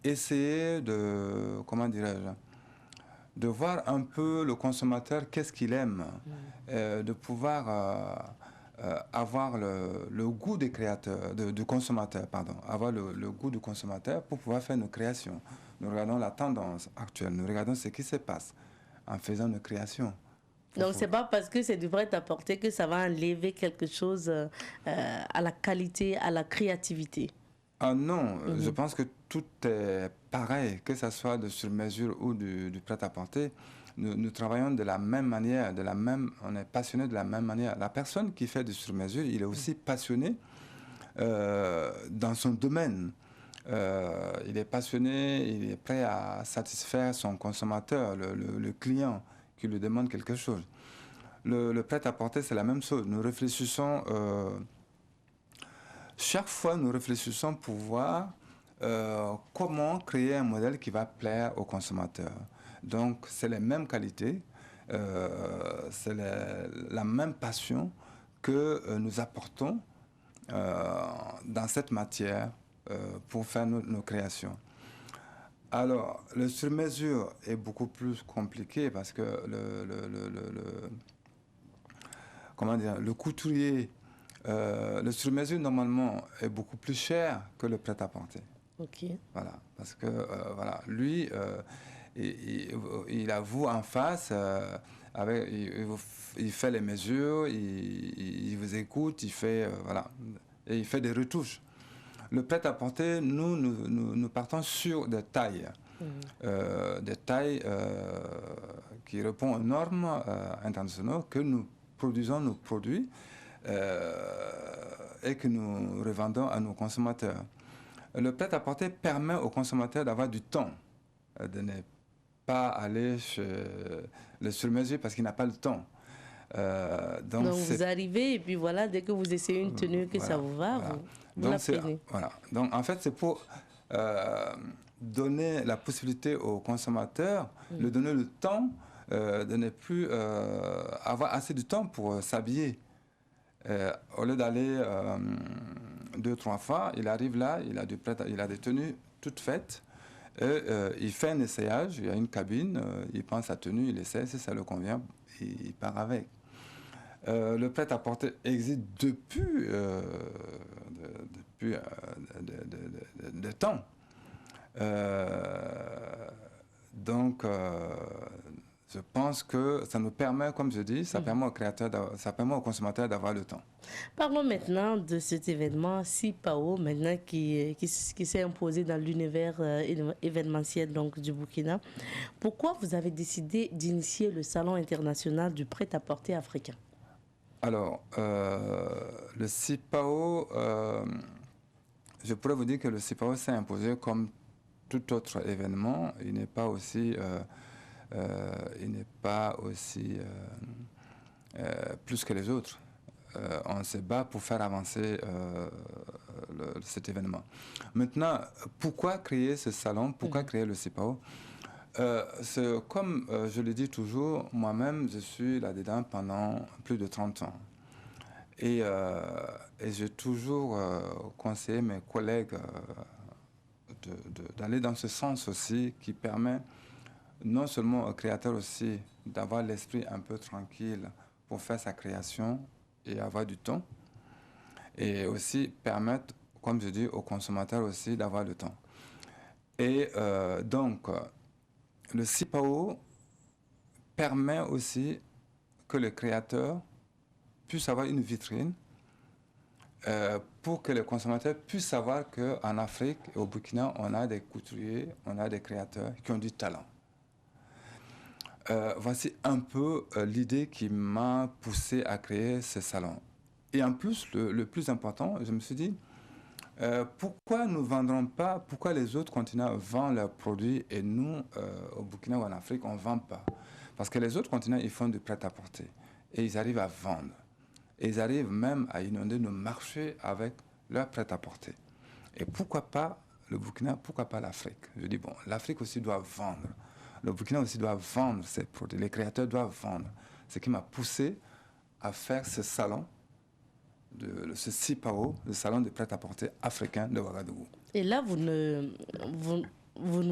D: essayer de, comment dirais-je, de voir un peu le consommateur, qu'est-ce qu'il aime, de pouvoir avoir le goût des créateurs, du consommateur, pardon, avoir le goût du consommateur pour pouvoir faire nos créations. Nous regardons la tendance actuelle, nous regardons ce qui se passe en faisant nos créations.
A: Donc, c'est pas parce que c'est du prêt-à-porter que ça va enlever quelque chose à la qualité, à la créativité.
D: Ah non, je pense que tout est pareil, que ce soit de sur-mesure ou du prêt-à-porter. Nous travaillons de la même manière, on est passionné de la même manière. La personne qui fait du sur-mesure, il est aussi passionné dans son domaine. Il est passionné, il est prêt à satisfaire son consommateur, le client qui lui demande quelque chose. Le prêt-à-porter, c'est la même chose. Nous réfléchissons, chaque fois nous réfléchissons pour voir comment créer un modèle qui va plaire au consommateur. Donc, c'est les mêmes qualités, c'est la même passion que nous apportons dans cette matière pour faire nos créations. Alors, le sur-mesure est beaucoup plus compliqué parce que le couturier, le sur-mesure normalement est beaucoup plus cher que le prêt-à-porter.
A: Ok.
D: Voilà, parce que voilà, lui, il a vous en face, il fait les mesures, il vous écoute, il fait voilà, et il fait des retouches. Le prêt-à-porter, nous partons sur des tailles, qui répondent aux normes internationales que nous produisons nos produits et que nous revendons à nos consommateurs. Le prêt-à-porter permet aux consommateurs d'avoir du temps, de ne pas aller chez le sur-mesure parce qu'il n'a pas le temps.
A: Donc vous arrivez et puis voilà, dès que vous essayez une tenue que ça vous va, vous la prenez.
D: Voilà. Donc en fait, c'est pour donner la possibilité aux consommateurs, de donner le temps de ne plus avoir assez de temps pour s'habiller. Au lieu d'aller 2-3 fois, il arrive là, il a des tenues toutes faites. Et, il fait un essayage, il y a une cabine, il prend sa tenue, il essaie, si ça le convient, il part avec. Le prêt-à-porter existe depuis de temps. Donc, je pense que ça nous permet, comme je dis, ça permet aux créateurs, ça permet aux consommateurs d'avoir le temps.
A: Parlons maintenant de cet événement CIPAO, maintenant qui s'est imposé dans l'univers événementiel donc, du Burkina. Pourquoi vous avez décidé d'initier le Salon international du prêt-à-porter africain?
D: Alors, le CIPAO, je pourrais vous dire que le CIPAO s'est imposé comme tout autre événement. Il n'est pas aussi... plus que les autres. On se bat pour faire avancer cet événement. Maintenant, pourquoi créer ce salon? Pourquoi créer le CIPAO? Comme je le dis toujours, moi-même, je suis là-dedans pendant plus de 30 ans. Et j'ai toujours conseillé mes collègues d'aller dans ce sens aussi, qui permet non seulement au créateur aussi d'avoir l'esprit un peu tranquille pour faire sa création et avoir du temps, et aussi permettre, comme je dis, aux consommateurs aussi d'avoir le temps. Et donc, le CIPAO permet aussi que le créateur puisse avoir une vitrine pour que les consommateurs puissent savoir qu'en Afrique et au Burkina, on a des couturiers, on a des créateurs qui ont du talent. Voici un peu l'idée qui m'a poussé à créer ce salon. Et en plus, le plus important, je me suis dit, pourquoi nous ne vendrons pas, pourquoi les autres continents vendent leurs produits et nous, au Burkina ou en Afrique, on ne vend pas? Parce que les autres continents, ils font du prêt-à-porter et ils arrivent à vendre. Et ils arrivent même à inonder nos marchés avec leur prêt-à-porter. Et pourquoi pas le Burkina, pourquoi pas l'Afrique? Je dis, bon, l'Afrique aussi doit vendre. Le Burkina aussi doit vendre ses produits. Les créateurs doivent vendre. Ce qui m'a poussé à faire ce salon, ce CIPAO, le salon de prêt-à-porter africain de Ouagadougou.
A: Et là, vous ne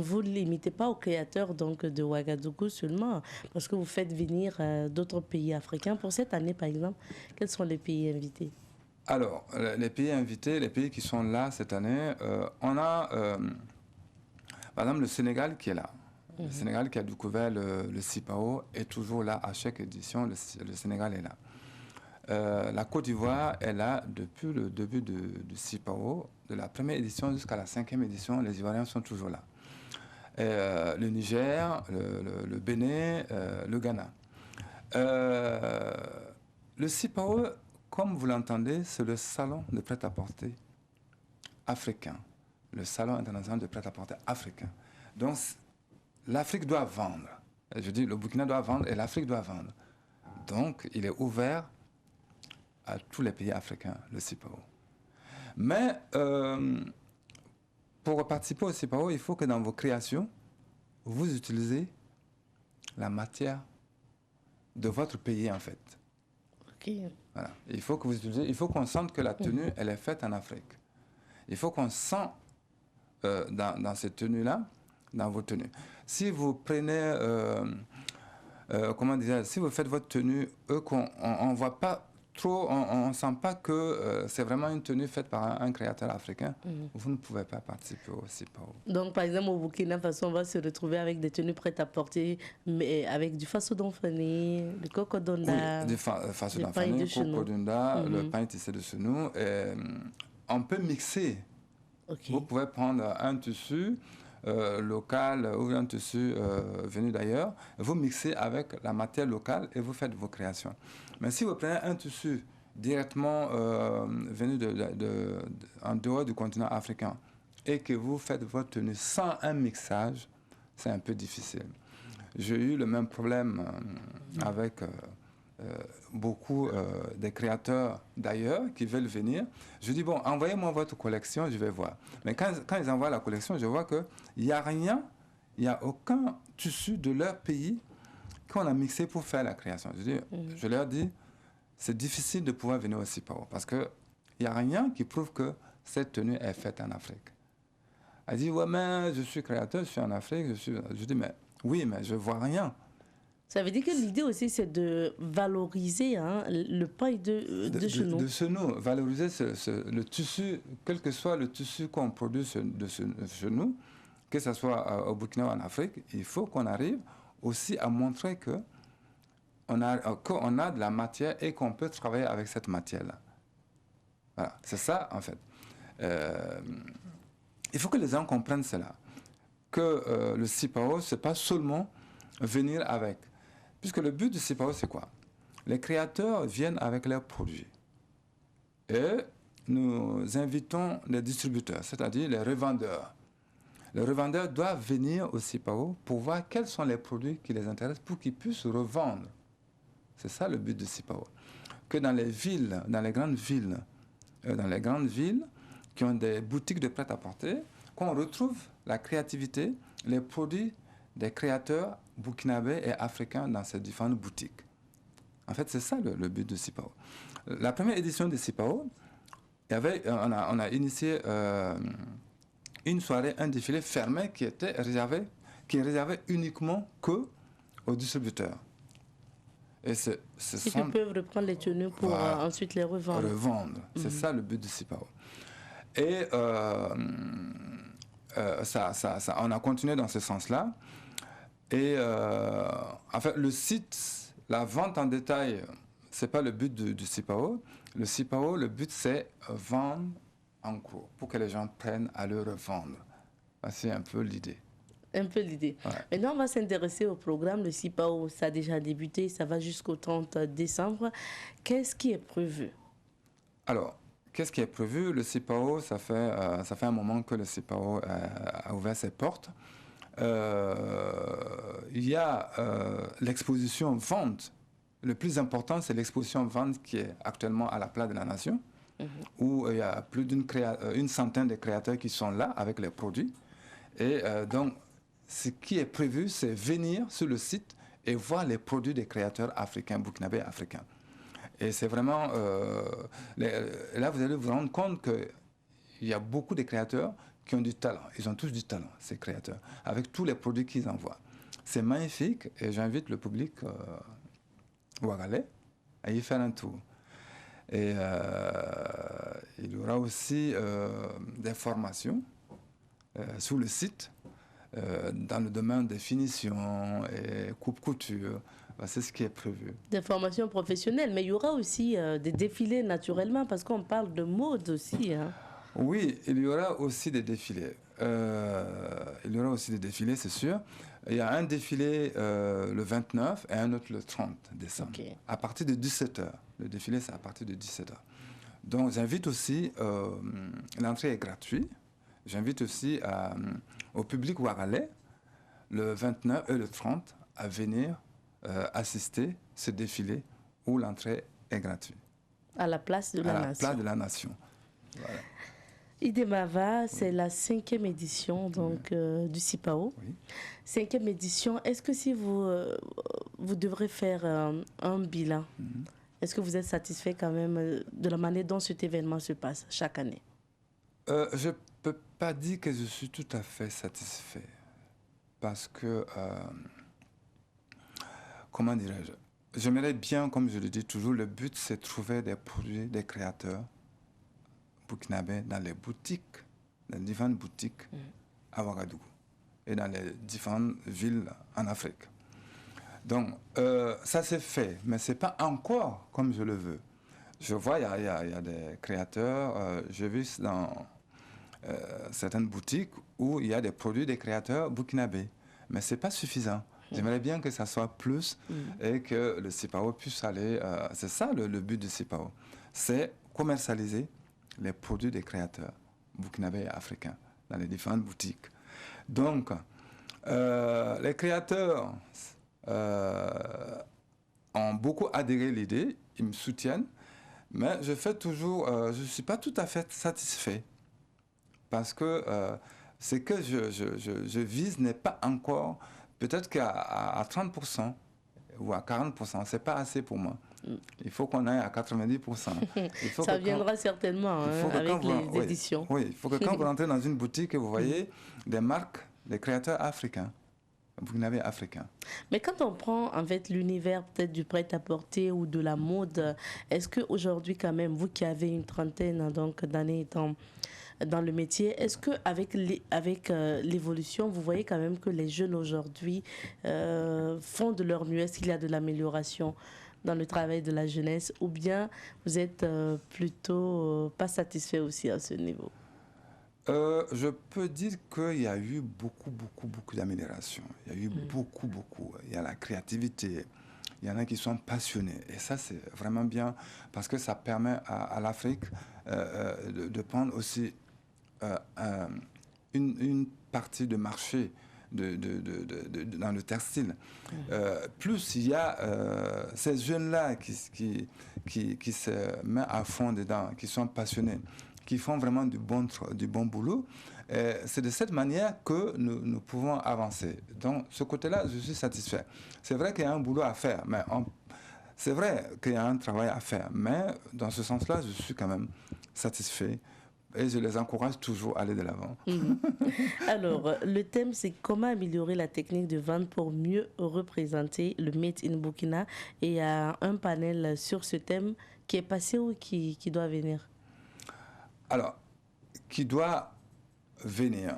A: vous limitez pas aux créateurs donc, de Ouagadougou seulement, parce que vous faites venir d'autres pays africains. Pour cette année, par exemple, quels sont les pays invités?
D: Alors, les pays invités, les pays qui sont là cette année, on a, par exemple, le Sénégal qui est là. Le Sénégal qui a découvert le CIPAO est toujours là à chaque édition. Le Sénégal est là. La Côte d'Ivoire est là depuis le début du CIPAO. De la première édition jusqu'à la 5e édition, les Ivoiriens sont toujours là. Le Niger, le Bénin, le Ghana. Le CIPAO, comme vous l'entendez, c'est le salon de prêt-à-porter africain. Le salon international de prêt-à-porter africain. Donc, l'Afrique doit vendre. Je dis, le Burkina doit vendre et l'Afrique doit vendre. Donc, il est ouvert à tous les pays africains, le CIPAO. Mais, pour participer au CIPAO, il faut que dans vos créations, vous utilisez la matière de votre pays, en fait.
A: Ok.
D: Voilà. Il faut que vous utilisez, il faut qu'on sente que la tenue, elle est faite en Afrique. Il faut qu'on sente dans cette tenue-là, dans vos tenues. Si vous prenez, comment dire, si vous faites votre tenue, on ne voit pas trop, on ne sent pas que c'est vraiment une tenue faite par un créateur africain, vous ne pouvez pas participer au CIPAO.
A: Donc, par exemple, au Burkina Faso, on va se retrouver avec des tenues prêtes à porter, mais avec du faso d'enfani, du coco d'onda.
D: Oui, du faso d'enfani, coco d'onda, le pain tissé de chenou. On peut mixer.
A: Okay.
D: Vous pouvez prendre un tissu, local ou un tissu venu d'ailleurs, vous mixez avec la matière locale et vous faites vos créations. Mais si vous prenez un tissu directement venu en dehors du continent africain et que vous faites votre tenue sans un mixage, c'est un peu difficile. J'ai eu le même problème avec beaucoup des créateurs d'ailleurs qui veulent venir. Je dis, bon, envoyez-moi votre collection, je vais voir. Mais quand ils envoient la collection, je vois qu'il n'y a rien, il n'y a aucun tissu de leur pays qu'on a mixé pour faire la création. Je leur dis, c'est difficile de pouvoir venir au CIPAO parce qu'il n'y a rien qui prouve que cette tenue est faite en Afrique. Elle dit, ouais, mais je suis créateur, je suis en Afrique. Je dis, mais oui, mais je ne vois rien.
A: Ça veut dire que l'idée aussi, c'est de valoriser le paille de chez nous.
D: De chez nous, valoriser le tissu, quel que soit le tissu qu'on produit chez nous, que ce soit au Burkina ou en Afrique, il faut qu'on arrive aussi à montrer qu'on a de la matière et qu'on peut travailler avec cette matière-là. Voilà, c'est ça en fait. Il faut que les gens comprennent cela, que le CIPAO, ce n'est pas seulement venir avec. Puisque le but du CIPAO, c'est quoi? Les créateurs viennent avec leurs produits. Et nous invitons les distributeurs, c'est-à-dire les revendeurs. Les revendeurs doivent venir au CIPAO pour voir quels sont les produits qui les intéressent pour qu'ils puissent revendre. C'est ça le but du CIPAO. Que dans les villes, dans les grandes villes qui ont des boutiques de prêt-à-porter, qu'on retrouve la créativité, les produits des créateurs burkinabés et africains dans ces différentes boutiques. En fait, c'est ça le but de CIPAO. La première édition de CIPAO, on a initié une soirée, un défilé fermé qui est réservé uniquement aux distributeurs. Et
A: ils peuvent reprendre les tenues pour ensuite les revendre.
D: C'est ça le but de CIPAO. Et on a continué dans ce sens-là. Et en fait, le site, la vente en détail, ce n'est pas le but du CIPAO. Le CIPAO, le but, c'est vendre en gros pour que les gens prennent à le revendre. C'est un peu l'idée.
A: Un peu l'idée.
D: Ouais.
A: Maintenant, on va s'intéresser au programme. Le CIPAO, ça a déjà débuté, ça va jusqu'au 30 décembre. Qu'est-ce qui est prévu?
D: Alors, qu'est-ce qui est prévu? Le CIPAO, ça fait un moment que le CIPAO a ouvert ses portes. Il y a l'exposition vente. Le plus important, c'est l'exposition vente qui est actuellement à la Place de la Nation, où il y a plus d'une centaine de créateurs qui sont là avec les produits. Et donc, ce qui est prévu, c'est venir sur le site et voir les produits des créateurs africains, burkinabés africains. Et c'est vraiment... là, vous allez vous rendre compte qu'il y a beaucoup de créateurs qui ont du talent. Ils ont tous du talent, ces créateurs, avec tous les produits qu'ils envoient. C'est magnifique et j'invite le public ouagalais à y faire un tour. Et il y aura aussi des formations sur le site dans le domaine des finitions et coupe-couture. C'est ce qui est prévu.
A: Des formations professionnelles, mais il y aura aussi des défilés naturellement, parce qu'on parle de mode aussi.
D: Oui, il y aura aussi des défilés. C'est sûr. Il y a un défilé le 29 et un autre le 30 décembre. Okay. À partir de 17h. Le défilé, c'est à partir de 17h. Donc, j'invite aussi, l'entrée est gratuite. J'invite aussi au public ouagalais, le 29 et le 30, à venir assister à ce défilé où l'entrée est gratuite.
A: À la Place de la Nation.
D: À la Place de la Nation. Voilà.
A: Idemava, c'est la 5e édition donc, du CIPAO.
D: Oui.
A: 5e édition, est-ce que si vous devrez faire un bilan, est-ce que vous êtes satisfait quand même de la manière dont cet événement se passe chaque année?
D: Je ne peux pas dire que je suis tout à fait satisfait. Parce que, comment dirais-je, j'aimerais bien, comme je le dis toujours, le but c'est de trouver des produits, des créateurs burkinabés dans les boutiques, dans les différentes boutiques à Ouagadougou et dans les différentes villes en Afrique. Donc, ça c'est fait, mais ce n'est pas encore comme je le veux. Je vois, il y a des créateurs, j'ai vu dans certaines boutiques où il y a des produits des créateurs burkinabés. Mais ce n'est pas suffisant. J'aimerais bien que ça soit plus et que le CIPAO puisse aller... c'est ça le but du CIPAO. C'est commercialiser les produits des créateurs burkinabés et africains dans les différentes boutiques. Donc, les créateurs ont beaucoup adhéré à l'idée, ils me soutiennent, mais je ne suis pas tout à fait satisfait parce que ce que je vise n'est pas encore, peut-être qu'à 30% ou à 40%, ce n'est pas assez pour moi. Il faut qu'on aille à 90%.
A: Ça viendra certainement avec les éditions.
D: Oui, il faut que quand vous rentrez dans une boutique, vous voyez des marques, des créateurs africains. Vous n'avez africain.
A: Mais quand on prend en fait l'univers peut-être du prêt-à-porter ou de la mode, est-ce qu'aujourd'hui quand même, vous qui avez une trentaine donc, d'années dans le métier, est-ce qu'avec l'évolution, vous voyez quand même que les jeunes aujourd'hui font de leur mieux? Est-ce qu'il y a de l'amélioration dans le travail de la jeunesse ou bien vous êtes plutôt pas satisfait aussi à ce niveau?
D: Je peux dire qu'il y a eu beaucoup d'améliorations. Il y a eu beaucoup. Il y a la créativité. Il y en a qui sont passionnés. Et ça, c'est vraiment bien parce que ça permet à l'Afrique de prendre aussi une partie de marché dans le textile. Plus il y a ces jeunes-là qui se mettent à fond dedans, qui sont passionnés, qui font vraiment du bon boulot. C'est de cette manière que nous pouvons avancer. Donc, ce côté-là, je suis satisfait. C'est vrai qu'il y a un boulot à faire, mais c'est vrai qu'il y a un travail à faire. Mais dans ce sens-là, je suis quand même satisfait. Et je les encourage toujours à aller de l'avant.
A: Alors, le thème, c'est comment améliorer la technique de vente pour mieux représenter le Made in Burkina. Et il y a un panel sur ce thème qui est passé ou qui doit venir?
D: Alors, qui doit venir.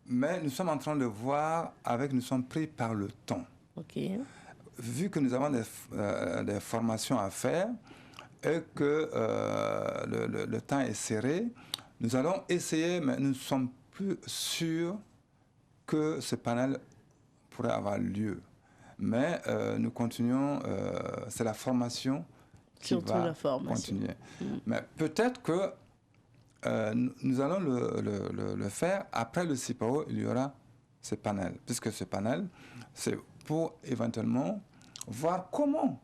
D: Mais nous sommes en train de voir, nous sommes pris par le temps.
A: Okay.
D: Vu que nous avons des formations à faire et que le temps est serré, nous allons essayer, mais nous ne sommes plus sûrs que ce panel pourrait avoir lieu. Mais nous continuons, c'est la formation qui va continuer. Mais peut-être que nous allons le faire après le CIPAO, il y aura ce panel. Puisque ce panel, c'est pour éventuellement voir comment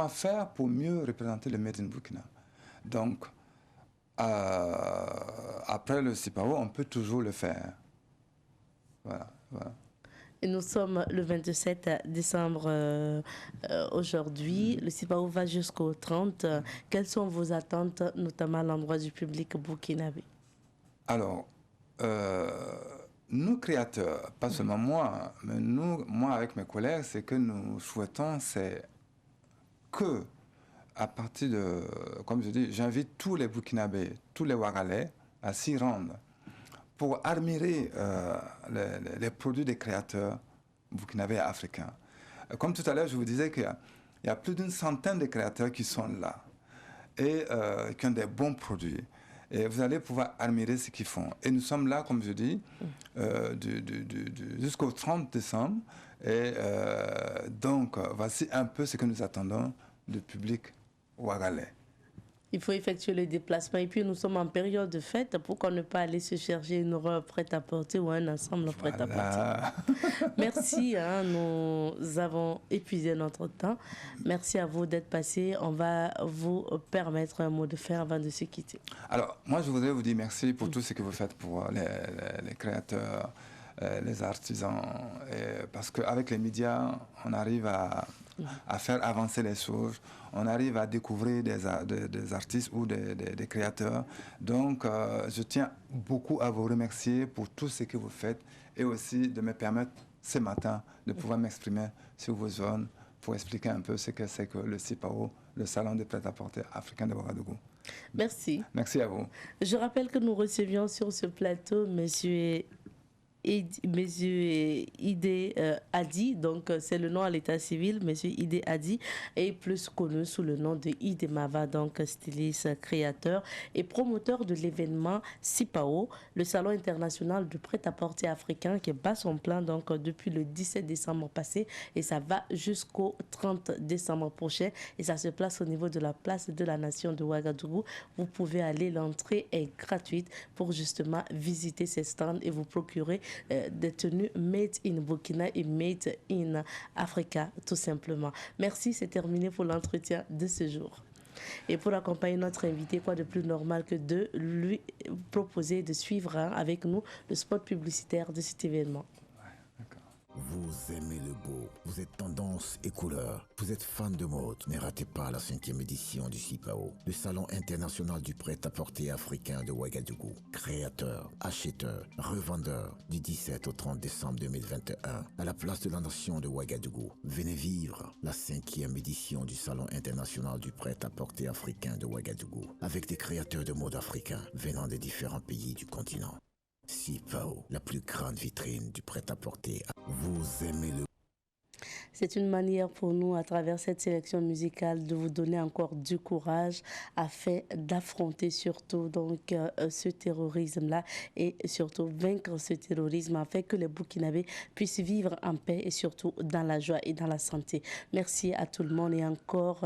D: faire pour mieux représenter le Made in Burkina. Donc, après le CIPAO, on peut toujours le faire. Voilà.
A: Et nous sommes le 27 décembre aujourd'hui. Le CIPAO va jusqu'au 30. Quelles sont vos attentes, notamment à l'endroit du public burkinabé?
D: Alors, nous créateurs, pas seulement moi, mais moi avec mes collègues, ce que nous souhaitons, c'est que, à partir de, comme je dis, j'invite tous les Burkinabés, tous les Ouagalais à s'y rendre pour admirer les produits des créateurs burkinabés et africains. Comme tout à l'heure, je vous disais qu'il y a plus d'une centaine de créateurs qui sont là et qui ont des bons produits. Et vous allez pouvoir admirer ce qu'ils font. Et nous sommes là, comme je dis, jusqu'au 30 décembre. Et donc, voici un peu ce que nous attendons du public ouagalais.
A: Il faut effectuer le déplacement. Et puis, nous sommes en période de fête. Pourquoi ne pas aller se chercher une robe prête à porter ou un ensemble prêt à porter? Merci. Nous avons épuisé notre temps. Merci à vous d'être passé. On va vous permettre un mot de fin avant de se quitter.
D: Alors, moi, je voudrais vous dire merci pour tout ce que vous faites pour les créateurs, les artisans. Parce qu'avec les médias, on arrive à faire avancer les choses. On arrive à découvrir des artistes ou des créateurs. Donc, je tiens beaucoup à vous remercier pour tout ce que vous faites et aussi de me permettre ce matin de pouvoir m'exprimer sur vos zones pour expliquer un peu ce que c'est que le CIPAO, le Salon de prêt-à-porter africain de Ouagadougou.
A: Merci.
D: Merci à vous.
A: Je rappelle que nous recevions sur ce plateau M. Monsieur Idé Adi, donc c'est le nom à l'état civil, Monsieur Idé Adi, est plus connu sous le nom de Idé Mava, donc styliste, créateur et promoteur de l'événement SIPAO, le Salon international du prêt-à-porter africain qui bat son plein donc depuis le 17 décembre passé et ça va jusqu'au 30 décembre prochain et ça se place au niveau de la place de la Nation de Ouagadougou. Vous pouvez aller, l'entrée est gratuite pour justement visiter ces stands et vous procurer des tenues made in Burkina et made in Africa, tout simplement. Merci, c'est terminé pour l'entretien de ce jour. Et pour accompagner notre invité, quoi de plus normal que de lui proposer de suivre avec nous le spot publicitaire de cet événement.
E: Vous aimez le beau, vous êtes tendance et couleur, vous êtes fan de mode. Ne ratez pas la 5e édition du SIPAO, le Salon international du prêt-à-porter africain de Ouagadougou. Créateurs, acheteurs, revendeurs, du 17 au 30 décembre 2021, à la place de la Nation de Ouagadougou. Venez vivre la 5e édition du Salon international du prêt-à-porter africain de Ouagadougou, avec des créateurs de mode africains venant des différents pays du continent. SIPAO, la plus grande vitrine du prêt-à-porter. Vous aimez le...
A: C'est une manière pour nous, à travers cette sélection musicale, de vous donner encore du courage afin d'affronter surtout donc ce terrorisme-là et surtout vaincre ce terrorisme afin que les Burkinabés puissent vivre en paix et surtout dans la joie et dans la santé. Merci à tout le monde et encore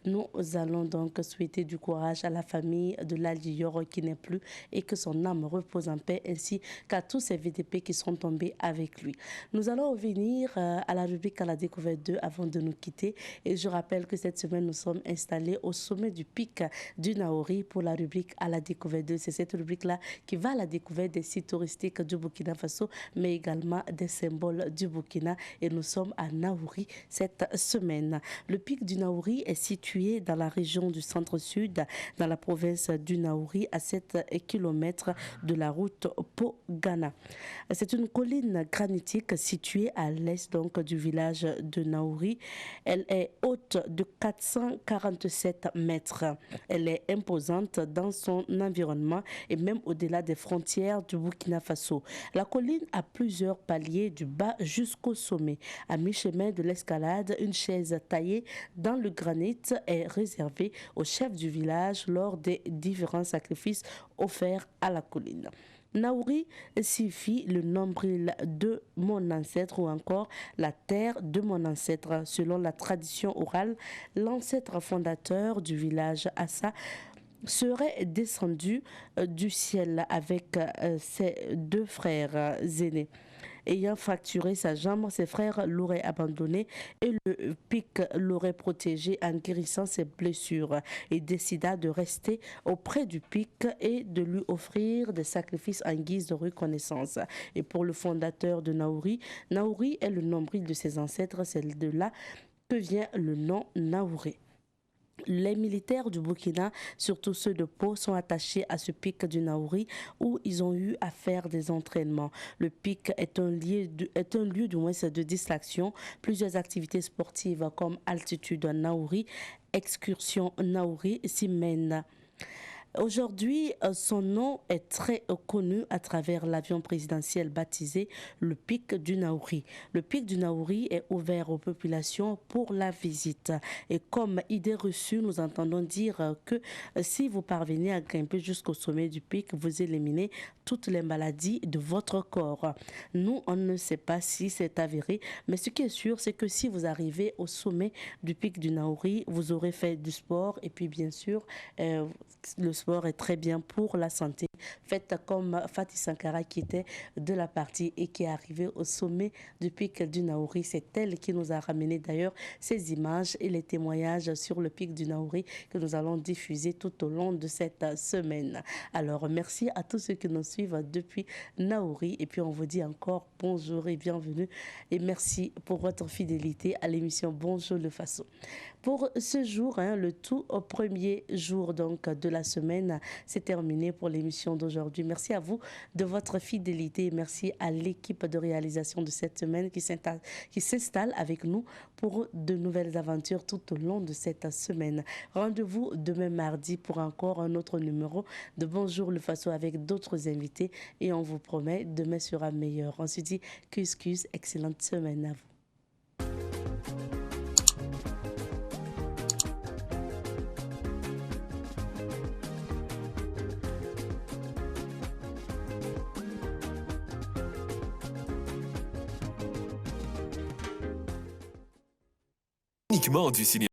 A: nous allons donc souhaiter du courage à la famille de l'Ali Yoro qui n'est plus et que son âme repose en paix ainsi qu'à tous ces VDP qui sont tombés avec lui. Nous allons revenir à la rubrique à la découverte 2 avant de nous quitter et je rappelle que cette semaine nous sommes installés au sommet du pic du Naouri pour la rubrique à la découverte 2. C'est cette rubrique là qui va à la découverte des sites touristiques du Burkina Faso mais également des symboles du Burkina et nous sommes à Naouri cette semaine. Le pic du Naouri est situé dans la région du centre-sud dans la province du Naouri à 7 km de la route Pau-Ghana. C'est une colline granitique située à l'est donc du village de Naouri. Elle est haute de 447 mètres. Elle est imposante dans son environnement et même au-delà des frontières du Burkina Faso. La colline a plusieurs paliers du bas jusqu'au sommet. À mi-chemin de l'escalade, une chaise taillée dans le granit est réservée au chef du village lors des différents sacrifices offerts à la colline. Naouri signifie le nombril de mon ancêtre ou encore la terre de mon ancêtre. Selon la tradition orale, l'ancêtre fondateur du village Assa serait descendu du ciel avec ses deux frères aînés. Ayant fracturé sa jambe, ses frères l'auraient abandonné et le pic l'aurait protégé en guérissant ses blessures. Il décida de rester auprès du pic et de lui offrir des sacrifices en guise de reconnaissance. Et pour le fondateur de Naouri, Naouri est le nombril de ses ancêtres, c'est de là que vient le nom Naouré. Les militaires du Burkina, surtout ceux de Pau, sont attachés à ce pic du Naouri où ils ont eu à faire des entraînements. Le pic est un lieu du moins de distraction. Plusieurs activités sportives comme altitude Naouri, excursion Naouri s'y mènent. Aujourd'hui, son nom est très connu à travers l'avion présidentiel baptisé le pic du Naouri. Le pic du Naouri est ouvert aux populations pour la visite. Et comme idée reçue, nous entendons dire que si vous parvenez à grimper jusqu'au sommet du pic, vous éliminez toutes les maladies de votre corps. Nous, on ne sait pas si c'est avéré, mais ce qui est sûr, c'est que si vous arrivez au sommet du pic du Naouri, vous aurez fait du sport et puis bien sûr, le sport est très bien pour la santé. Faites comme Fatih Sankara qui était de la partie et qui est arrivée au sommet du pic du Naouri. C'est elle qui nous a ramené d'ailleurs ces images et les témoignages sur le pic du Naouri que nous allons diffuser tout au long de cette semaine. Alors merci à tous ceux qui nous suivent depuis Naouri et puis on vous dit encore bonjour et bienvenue et merci pour votre fidélité à l'émission Bonjour le Faso. Pour ce jour, le tout au premier jour donc de la semaine, semaine. C'est terminé pour l'émission d'aujourd'hui. Merci à vous de votre fidélité. Merci à l'équipe de réalisation de cette semaine qui s'installe avec nous pour de nouvelles aventures tout au long de cette semaine. Rendez-vous demain mardi pour encore un autre numéro de Bonjour le Faso avec d'autres invités et on vous promet demain sera meilleur. On se dit cus, excellente semaine à vous.
F: Uniquement du cinéma.